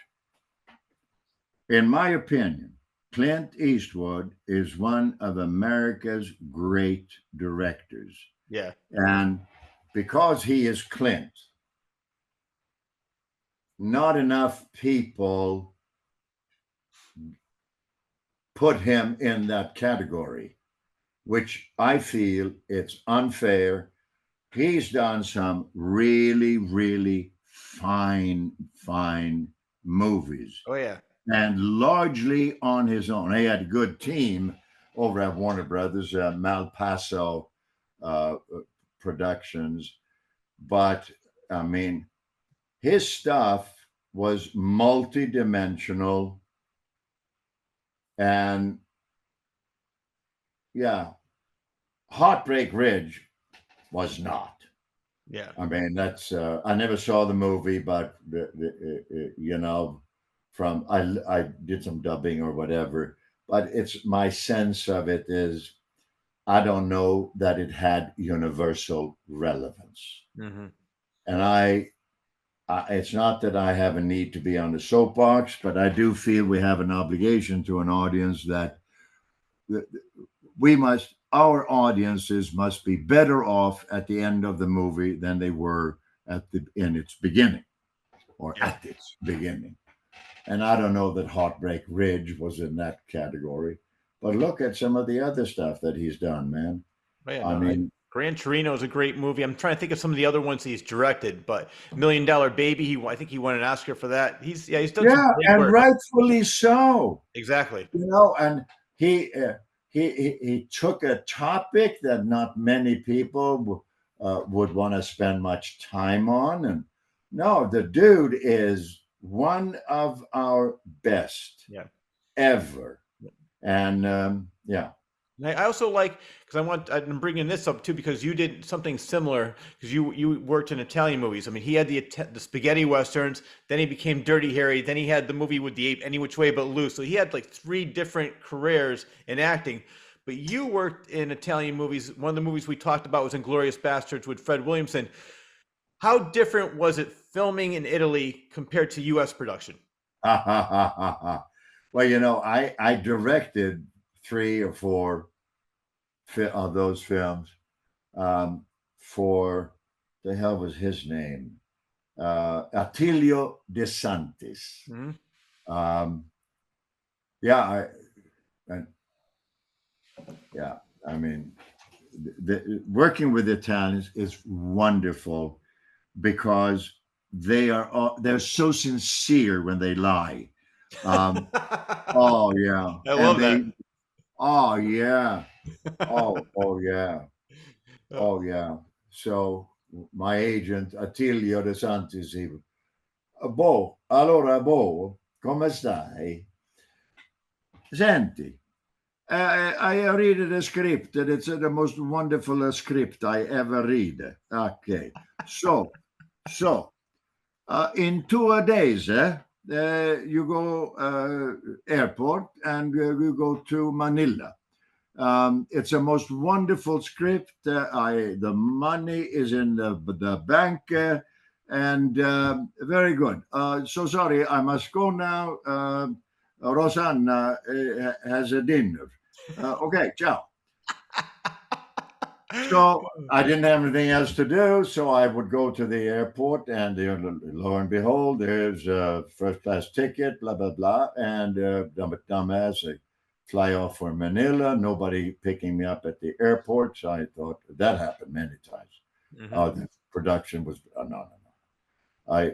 Speaker 2: in my opinion, Clint Eastwood is one of America's great directors.
Speaker 1: Yeah.
Speaker 2: And because he is Clint, not enough people put him in that category, which I feel it's unfair. He's done some really, really fine movies.
Speaker 1: Oh, yeah.
Speaker 2: And largely on his own. He had a good team over at Warner Brothers, Malpaso Productions. But, I mean, his stuff was multidimensional. And, yeah, Heartbreak Ridge was not.
Speaker 1: Yeah.
Speaker 2: I mean, that's, I never saw the movie, but, I did some dubbing or whatever, but it's my sense of it is I don't know that it had universal relevance.
Speaker 1: Mm-hmm.
Speaker 2: And it's not that I have a need to be on the soapbox, but I do feel we have an obligation to an audience that our audiences must be better off at the end of the movie than they were in its beginning or at its beginning. And I don't know that Heartbreak Ridge was in that category, but look at some of the other stuff that he's done, man.
Speaker 1: Oh, yeah,
Speaker 2: I mean,
Speaker 1: Gran Torino is a great movie. I'm trying to think of some of the other ones he's directed, but $1 Million Baby, I think he won an Oscar for that. He's done some great
Speaker 2: and
Speaker 1: work.
Speaker 2: rightfully so.
Speaker 1: Exactly.
Speaker 2: And he took a topic that not many people would want to spend much time on, and no, the dude is one of our best ever. And
Speaker 1: I also like, because I'm bringing this up too, because you did something similar, because you worked in Italian movies. I mean, he had the spaghetti westerns, then he became Dirty Harry, then he had the movie with the ape, Any Which Way But Loose. So he had like 3 different careers in acting. But you worked in Italian movies. One of the movies we talked about was Inglourious Bastards with Fred Williamson. How different was it filming in Italy compared to U.S. production?
Speaker 2: Well, I directed 3 or 4 of those films for, the hell was his name? Attilio De Santis.
Speaker 1: Mm-hmm.
Speaker 2: I mean, working with Italians is wonderful because they're so sincere when they lie. Oh yeah,
Speaker 1: I love that.
Speaker 2: Oh yeah, oh yeah, oh yeah. So my agent Attilio De Santis, Bo, allora Bo, come stai? Senti, I read the script, and it's the most wonderful script I ever read. Okay, so in 2 days, you go airport and you go to Manila. It's a most wonderful script. The money is in the bank, and very good. So sorry, I must go now. Rosanna has a dinner. Okay, ciao. So I didn't have anything else to do, so I would go to the airport, and lo and behold, there's a first-class ticket, blah blah blah, and dumbass, fly off for Manila, nobody picking me up at the airport. So I thought that happened many times. The production was, no. I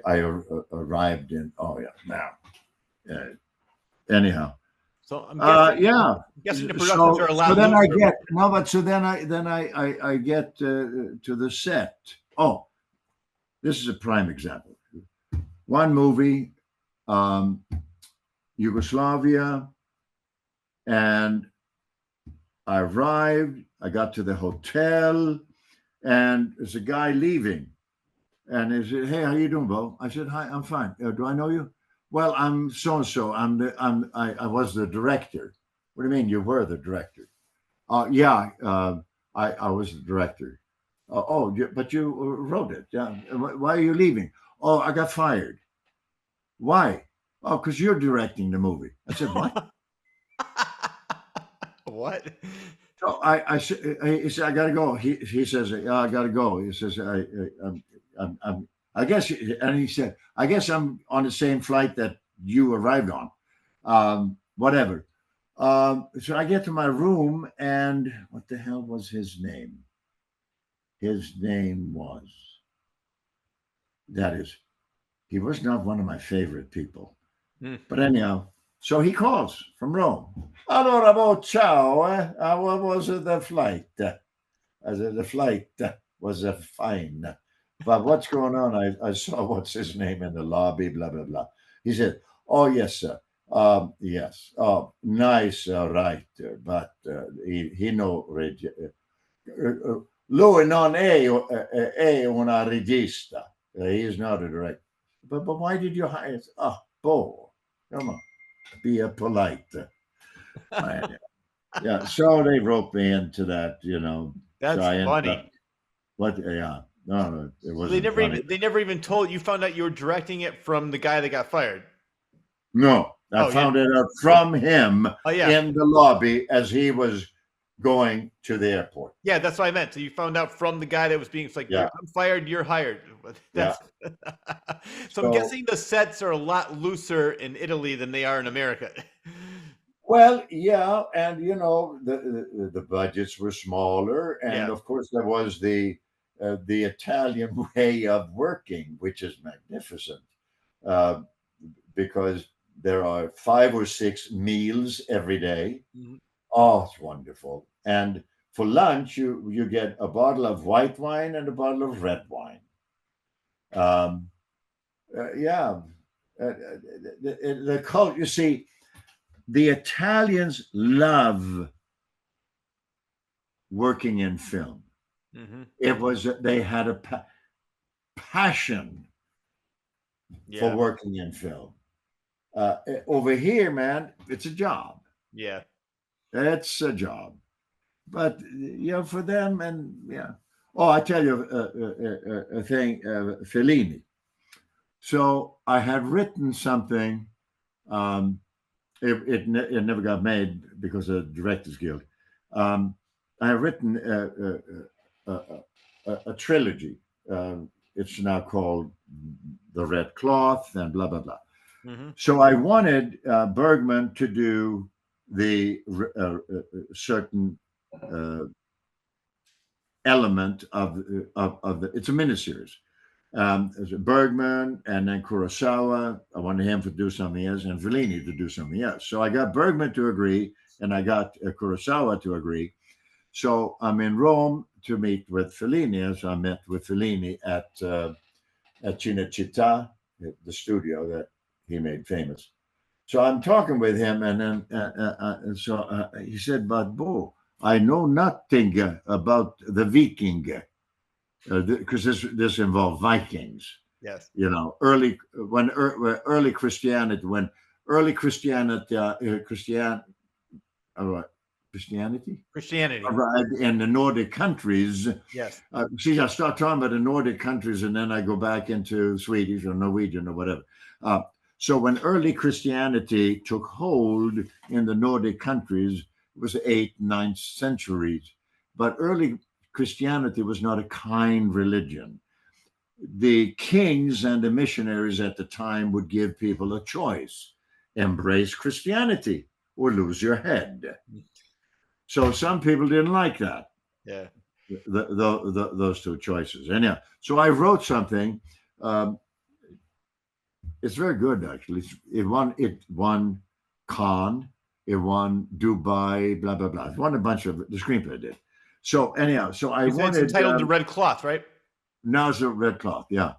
Speaker 2: arrived in, anyhow.
Speaker 1: So I'm guessing the productions
Speaker 2: So
Speaker 1: are a lot
Speaker 2: then I
Speaker 1: looser.
Speaker 2: get, no, but so then I get to the set. Oh, this is a prime example. One movie, Yugoslavia, and I arrived. I got to the hotel, and there's a guy leaving, and he said, "Hey, how you doing, Bo?" I said, "Hi, I'm fine. Do I know you?" "Well, I'm so and so. I was the director." "What do you mean you were the director?" Yeah, I was the director." But you wrote it. Yeah. Why are you leaving?" "Oh, I got fired." "Why?" "Oh, because you're directing the movie." I said, "What?"
Speaker 1: What?
Speaker 2: So he said, "I got to go." He says, "Yeah, I got to go." He says, I guess, and he said, "I guess I'm on the same flight that you arrived on." Whatever. So I get to my room, and what the hell was his name? His name was, that is, he was not one of my favorite people. But anyhow, so he calls from Rome. "Allora, Bo, ciao. What was the flight?" I said, "The flight was fine. But what's going on? I saw what's his name in the lobby, blah, blah, blah." He said, "Oh, yes, sir. Yes. Oh, nice writer, but he no lui non è una regista. He is not a director." But why did you hire? Oh, Bo, come on, be a polite. Yeah, so they roped me into that,
Speaker 1: That's
Speaker 2: so I ended up,
Speaker 1: funny.
Speaker 2: what? Yeah, no, it
Speaker 1: So
Speaker 2: wasn't funny.
Speaker 1: they never even told you. Found out you were directing it from the guy that got fired.
Speaker 2: No, I
Speaker 1: Oh, yeah.
Speaker 2: found it out from him
Speaker 1: Oh, yeah.
Speaker 2: in the lobby as he was going to the airport.
Speaker 1: Yeah, that's what I meant. So you found out from the guy that was being like,
Speaker 2: Yeah,
Speaker 1: "I'm fired. You're hired."
Speaker 2: yeah.
Speaker 1: That's so. I'm guessing the sets are a lot looser in Italy than they are in America.
Speaker 2: Well, yeah, and the budgets were smaller, and
Speaker 1: Yeah.
Speaker 2: of course there was the Italian way of working, which is magnificent, uh, because there are 5 or 6 meals every day.
Speaker 1: Mhm.
Speaker 2: Oh, it's wonderful. And for lunch, you get a bottle of white wine and a bottle of red wine. Um, yeah, the cult. You see, the Italians love working in film. It was they had a passion for
Speaker 1: Yeah.
Speaker 2: working in film. Over here, man, it's a job.
Speaker 1: Yeah.
Speaker 2: It's a job. But for them, and yeah. Oh, I tell you a thing, Fellini. So I had written something. It never got made because of the Directors Guild. I have written a trilogy. It's now called The Red Cloth and blah blah blah. So I wanted Bergman to do the certain element of the. It's a miniseries. There's Bergman and then Kurosawa. I wanted him to do something else and Fellini to do something else. So I got Bergman to agree and I got Kurosawa to agree. So I'm in Rome to meet with Fellini. So I met with Fellini at Cinecittà, the studio that he made famous. So I'm talking with him, and then he said, "But Bo, I know nothing about the Viking, because this involved Vikings.
Speaker 1: Yes.
Speaker 2: Early Christianity,
Speaker 1: Christianity.
Speaker 2: arrived in the Nordic countries."
Speaker 1: Yes.
Speaker 2: See, I start talking about the Nordic countries, and then I go back into Swedish or Norwegian or whatever. So when early Christianity took hold in the Nordic countries, it was 8th, 9th centuries. But early Christianity was not a kind religion. The kings and the missionaries at the time would give people a choice: embrace Christianity or lose your head. So some people didn't like that.
Speaker 1: Yeah.
Speaker 2: Those two choices. Anyhow, so I wrote something. It's very good, actually. It won Cannes, it won Dubai, blah blah blah. It won a bunch of the screenplay did. So anyhow, so I wanted.
Speaker 1: It's entitled The Red Cloth, right?
Speaker 2: Now it's a Red Cloth. Yeah,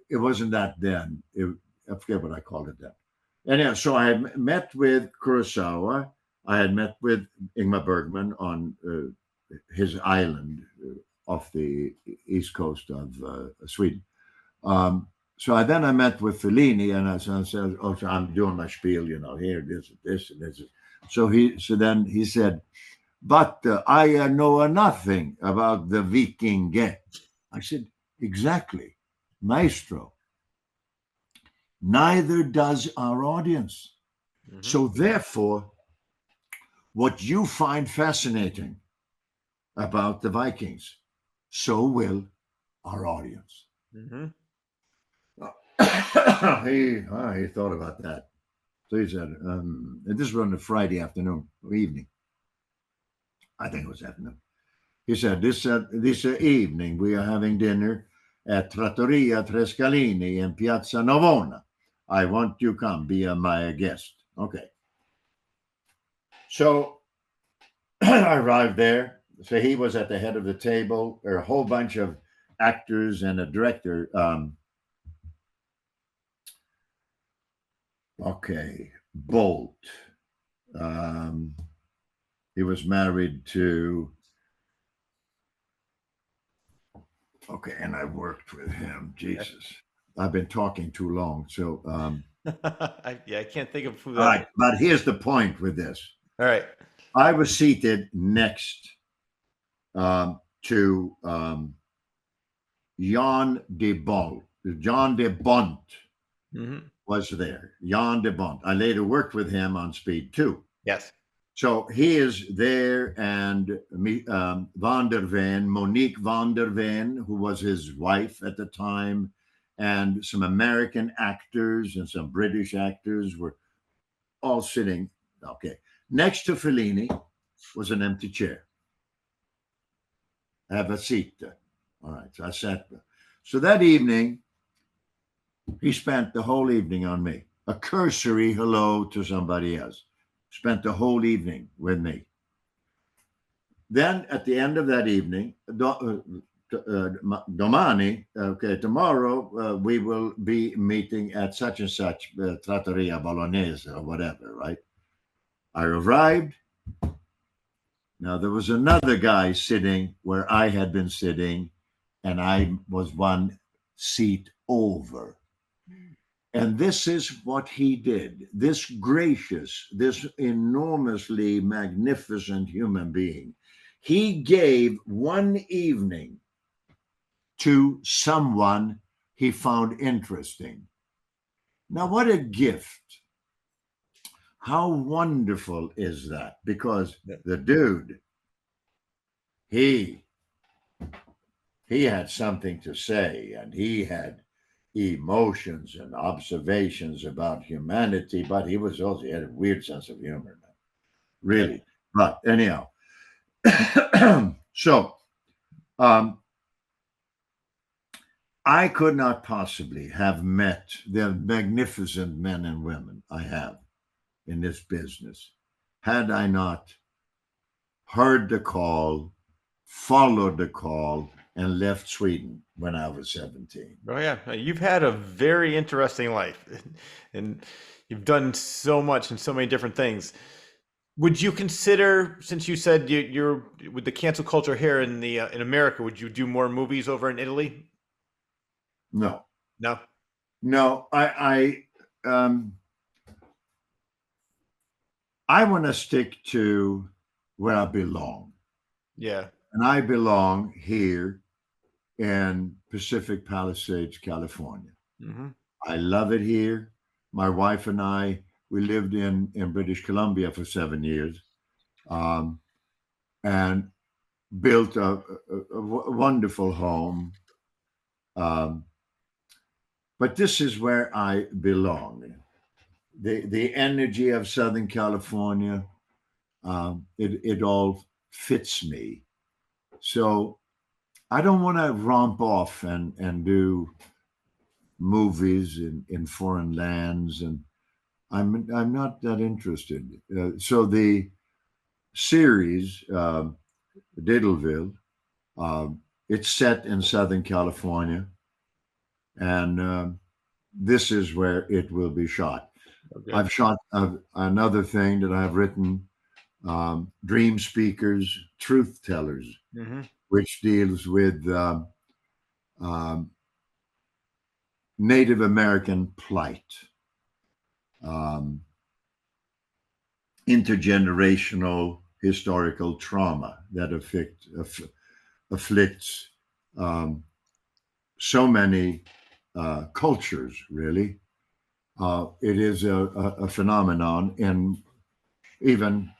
Speaker 2: it wasn't that then. I forget what I called it then. Anyhow, so I had met with Kurosawa. I had met with Ingmar Bergman on his island off the east coast of Sweden. So I met with Fellini, and I said, "Oh, so I'm doing my spiel, here, this, and this." So then he said, "But I know nothing about the Viking." I said, "Exactly, maestro. Neither does our audience. Mm-hmm. So therefore, what you find fascinating about the Vikings, so will our audience." Mm-hmm. He thought about that. So he said, this was on a Friday afternoon or evening. I think it was afternoon. He said, this evening we are having dinner at Trattoria Trescalini in Piazza Navona. I want you to come, be my guest. Okay. So I arrived there. So he was at the head of the table. There are a whole bunch of actors and a director. Okay, Bolt. He was married to. Okay, and I worked with him. Jesus, I've been talking too long. So,
Speaker 1: I can't think of who that.
Speaker 2: All right, but here's the point with this.
Speaker 1: All right,
Speaker 2: I was seated next to Jan de Bont. Jan de Bont was there. Jan de Bont. I later worked with him on Speed 2.
Speaker 1: Yes.
Speaker 2: So he is there, and Van der Ven, Monique Van der Ven, who was his wife at the time, and some American actors and some British actors were all sitting. Okay. Next to Fellini was an empty chair. Have a seat. All right. So I sat there. So that evening, he spent the whole evening on me. A cursory hello to somebody else. Spent the whole evening with me. Then at the end of that evening, domani, tomorrow we will be meeting at such and such Trattoria Bolognese or whatever, right? I arrived. Now there was another guy sitting where I had been sitting, and I was one seat over. And this is what he did. This gracious, this enormously magnificent human being, he gave one evening to someone he found interesting. Now, what a gift. How wonderful is that? Because the dude, he had something to say, and he had emotions and observations about humanity, but he had a weird sense of humor, really. Yeah. But anyhow, so I could not possibly have met the magnificent men and women I have in this business had I not heard the call, followed the call, and left Sweden when I was 17.
Speaker 1: Oh yeah, you've had a very interesting life, and you've done so much and so many different things. Would you consider, since you said you're with the cancel culture here in America, would you do more movies over in Italy?
Speaker 2: No. I want to stick to where I belong.
Speaker 1: Yeah,
Speaker 2: and I belong here in Pacific Palisades, California. Mm-hmm. I love it here. My wife and I, we lived in British Columbia for 7 years, and built a wonderful home. But this is where I belong. the energy of Southern California, it all fits me. So I don't want to romp off and do movies in foreign lands, and I'm not that interested. So the series Diddleville, uh, it's set in Southern California, and this is where it will be shot.
Speaker 1: Okay.
Speaker 2: I've shot another thing that I've written, Dream Speakers, Truth Tellers, which deals with um, Native American plight, um, intergenerational historical trauma that afflicts so many cultures, really. It is a phenomenon in even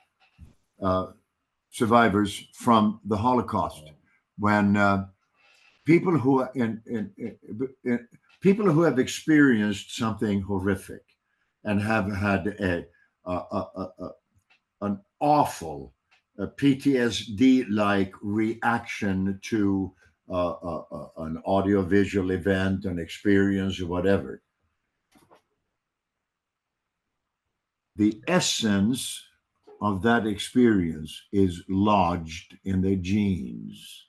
Speaker 2: survivors from the Holocaust, when people who are people who have experienced something horrific and have had an awful PTSD-like reaction to an audiovisual event, an experience, or whatever. The essence of that experience is lodged in their genes.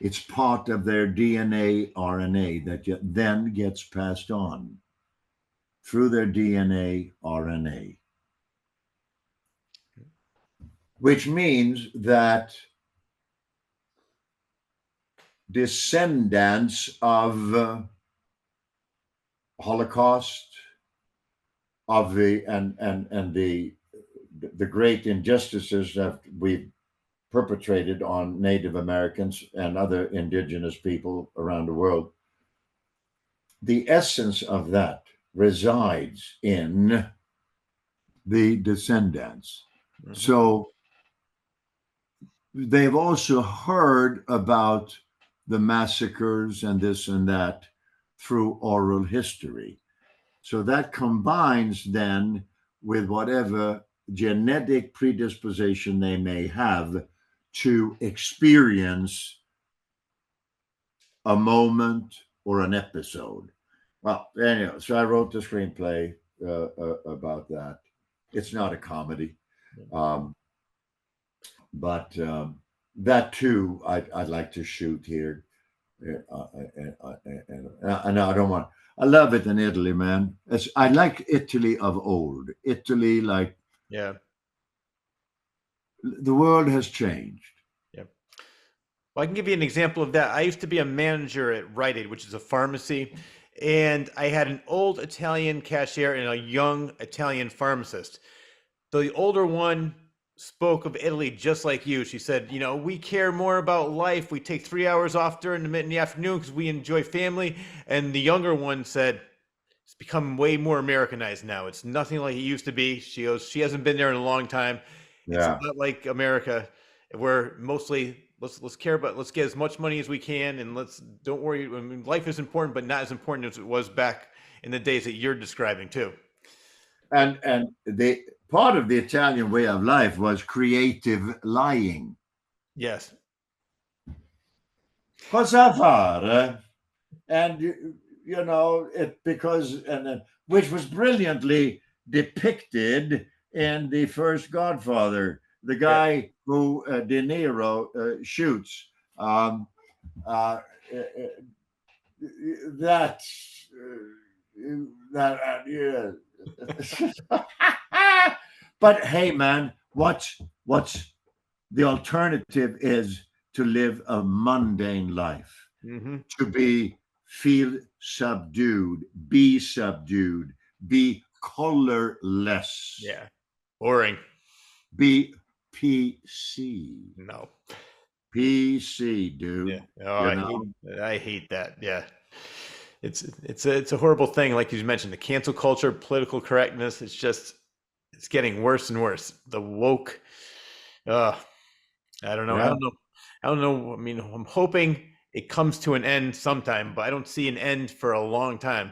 Speaker 2: It's part of their DNA, RNA that then gets passed on through their DNA, RNA. Which means that descendants of Holocaust, of the and the great injustices that we've perpetrated on Native Americans and other indigenous people around the world, the essence of that resides in the descendants. So they've also heard about the massacres and this and that through oral history. So that combines then with whatever genetic predisposition they may have to experience a moment or an episode. Well, anyway, so I wrote the screenplay about that. It's not a comedy. But that too, I'd like to shoot here. And I don't want. I love it in Italy, man. I like Italy of old. Italy, like,
Speaker 1: yeah,
Speaker 2: the world has changed.
Speaker 1: Yeah. Well, I can give you an example of that. I used to be a manager at Rite Aid, which is a pharmacy, and I had an old Italian cashier and a young Italian pharmacist. The older one spoke of Italy just like you. She said, you know, we care more about life. We take 3 hours off during the afternoon because we enjoy family. And the younger one said, it's become way more Americanized now. It's nothing like it used to be. She goes, she hasn't been there in a long time.
Speaker 2: Yeah.
Speaker 1: It's not like America, where mostly let's care about, let's get as much money as we can, and don't worry. I mean, life is important, but not as important as it was back in the days that you're describing too.
Speaker 2: And the part of the Italian way of life was creative lying.
Speaker 1: Yes.
Speaker 2: Cosa fare? And you know it because which was brilliantly depicted in the first Godfather. The guy who De Niro shoots. That yeah. But hey, man, what's the alternative is to live a mundane life, to feel subdued, be colorless.
Speaker 1: Yeah. Boring.
Speaker 2: Be PC.
Speaker 1: No.
Speaker 2: PC, dude.
Speaker 1: Yeah. Oh, I hate that. Yeah. It's a horrible thing. Like you mentioned, the cancel culture, political correctness. It's getting worse and worse. The woke. I don't know.
Speaker 2: Yeah.
Speaker 1: I don't know. I mean, I'm hoping it comes to an end sometime, but I don't see an end for a long time.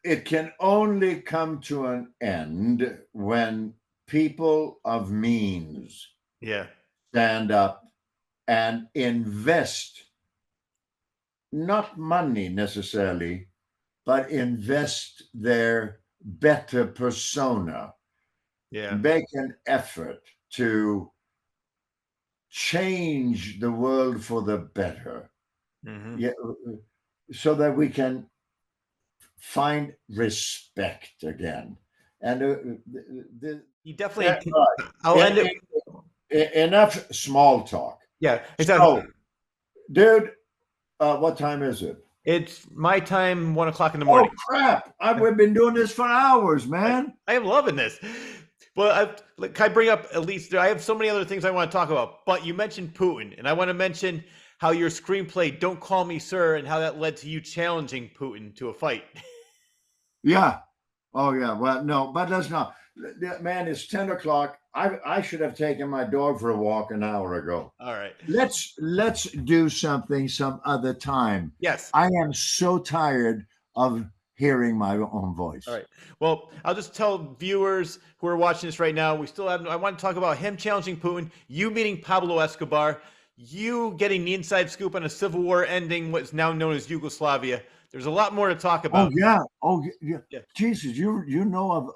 Speaker 2: it can only come to an end when people of means
Speaker 1: Yeah.
Speaker 2: stand up and invest not money necessarily, but invest their better persona,
Speaker 1: Yeah.
Speaker 2: make an effort to change the world for the better.
Speaker 1: Mm-hmm.
Speaker 2: Yeah, so that we can find respect again. And
Speaker 1: You definitely.
Speaker 2: all
Speaker 1: I'll
Speaker 2: right.
Speaker 1: end it.
Speaker 2: Enough small talk.
Speaker 1: Yeah. Exactly.
Speaker 2: So, dude, what time is it?
Speaker 1: It's my time, 1 o'clock in the
Speaker 2: Oh
Speaker 1: morning.
Speaker 2: crap! We've been doing this for hours, man.
Speaker 1: I am loving this. Well, can I bring up at least? I have so many other things I want to talk about, but you mentioned Putin, and I want to mention how your screenplay "Don't Call Me Sir" and how that led to you challenging Putin to a fight.
Speaker 2: Yeah. Oh yeah. Well, no, but that's not. Man, it's 10 o'clock. I should have taken my dog for a walk an hour ago.
Speaker 1: All right.
Speaker 2: Let's do something some other time.
Speaker 1: Yes.
Speaker 2: I am so tired of hearing my own voice.
Speaker 1: All right. Well, I'll just tell viewers who are watching this right now. We still have. I want to talk about him challenging Putin, you meeting Pablo Escobar, you getting the inside scoop on a civil war ending what's now known as Yugoslavia. There's a lot more to talk about.
Speaker 2: Oh yeah. Oh yeah.
Speaker 1: Yeah.
Speaker 2: Jesus, you know of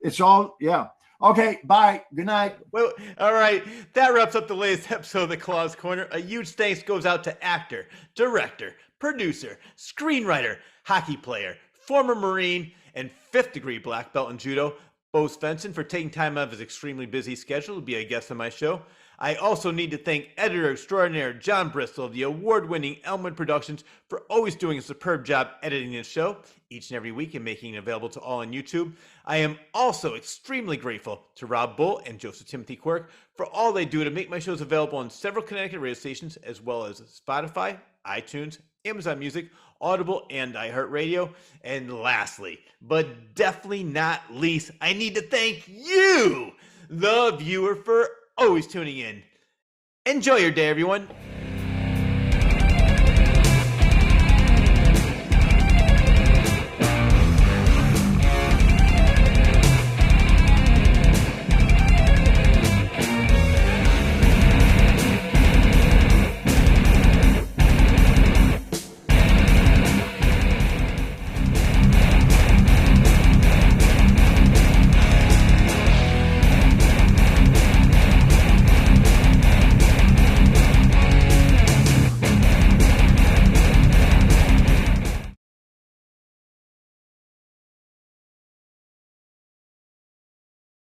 Speaker 2: it's all yeah. Okay, bye. Good night.
Speaker 1: Well, all right. That wraps up the latest episode of the Claus Corner. A huge thanks goes out to actor, director, producer, screenwriter, hockey player, former Marine, and fifth-degree black belt in judo, Bo Svenson, for taking time out of his extremely busy schedule to be a guest on my show. I also need to thank editor extraordinaire John Bristol of the award-winning Elmwood Productions for always doing a superb job editing this show each and every week and making it available to all on YouTube. I am also extremely grateful to Rob Bull and Joseph Timothy Quirk for all they do to make my shows available on several Connecticut radio stations, as well as Spotify, iTunes, Amazon Music, Audible, and iHeartRadio. And lastly, but definitely not least, I need to thank you, the viewer, for always tuning in. Enjoy your day, everyone.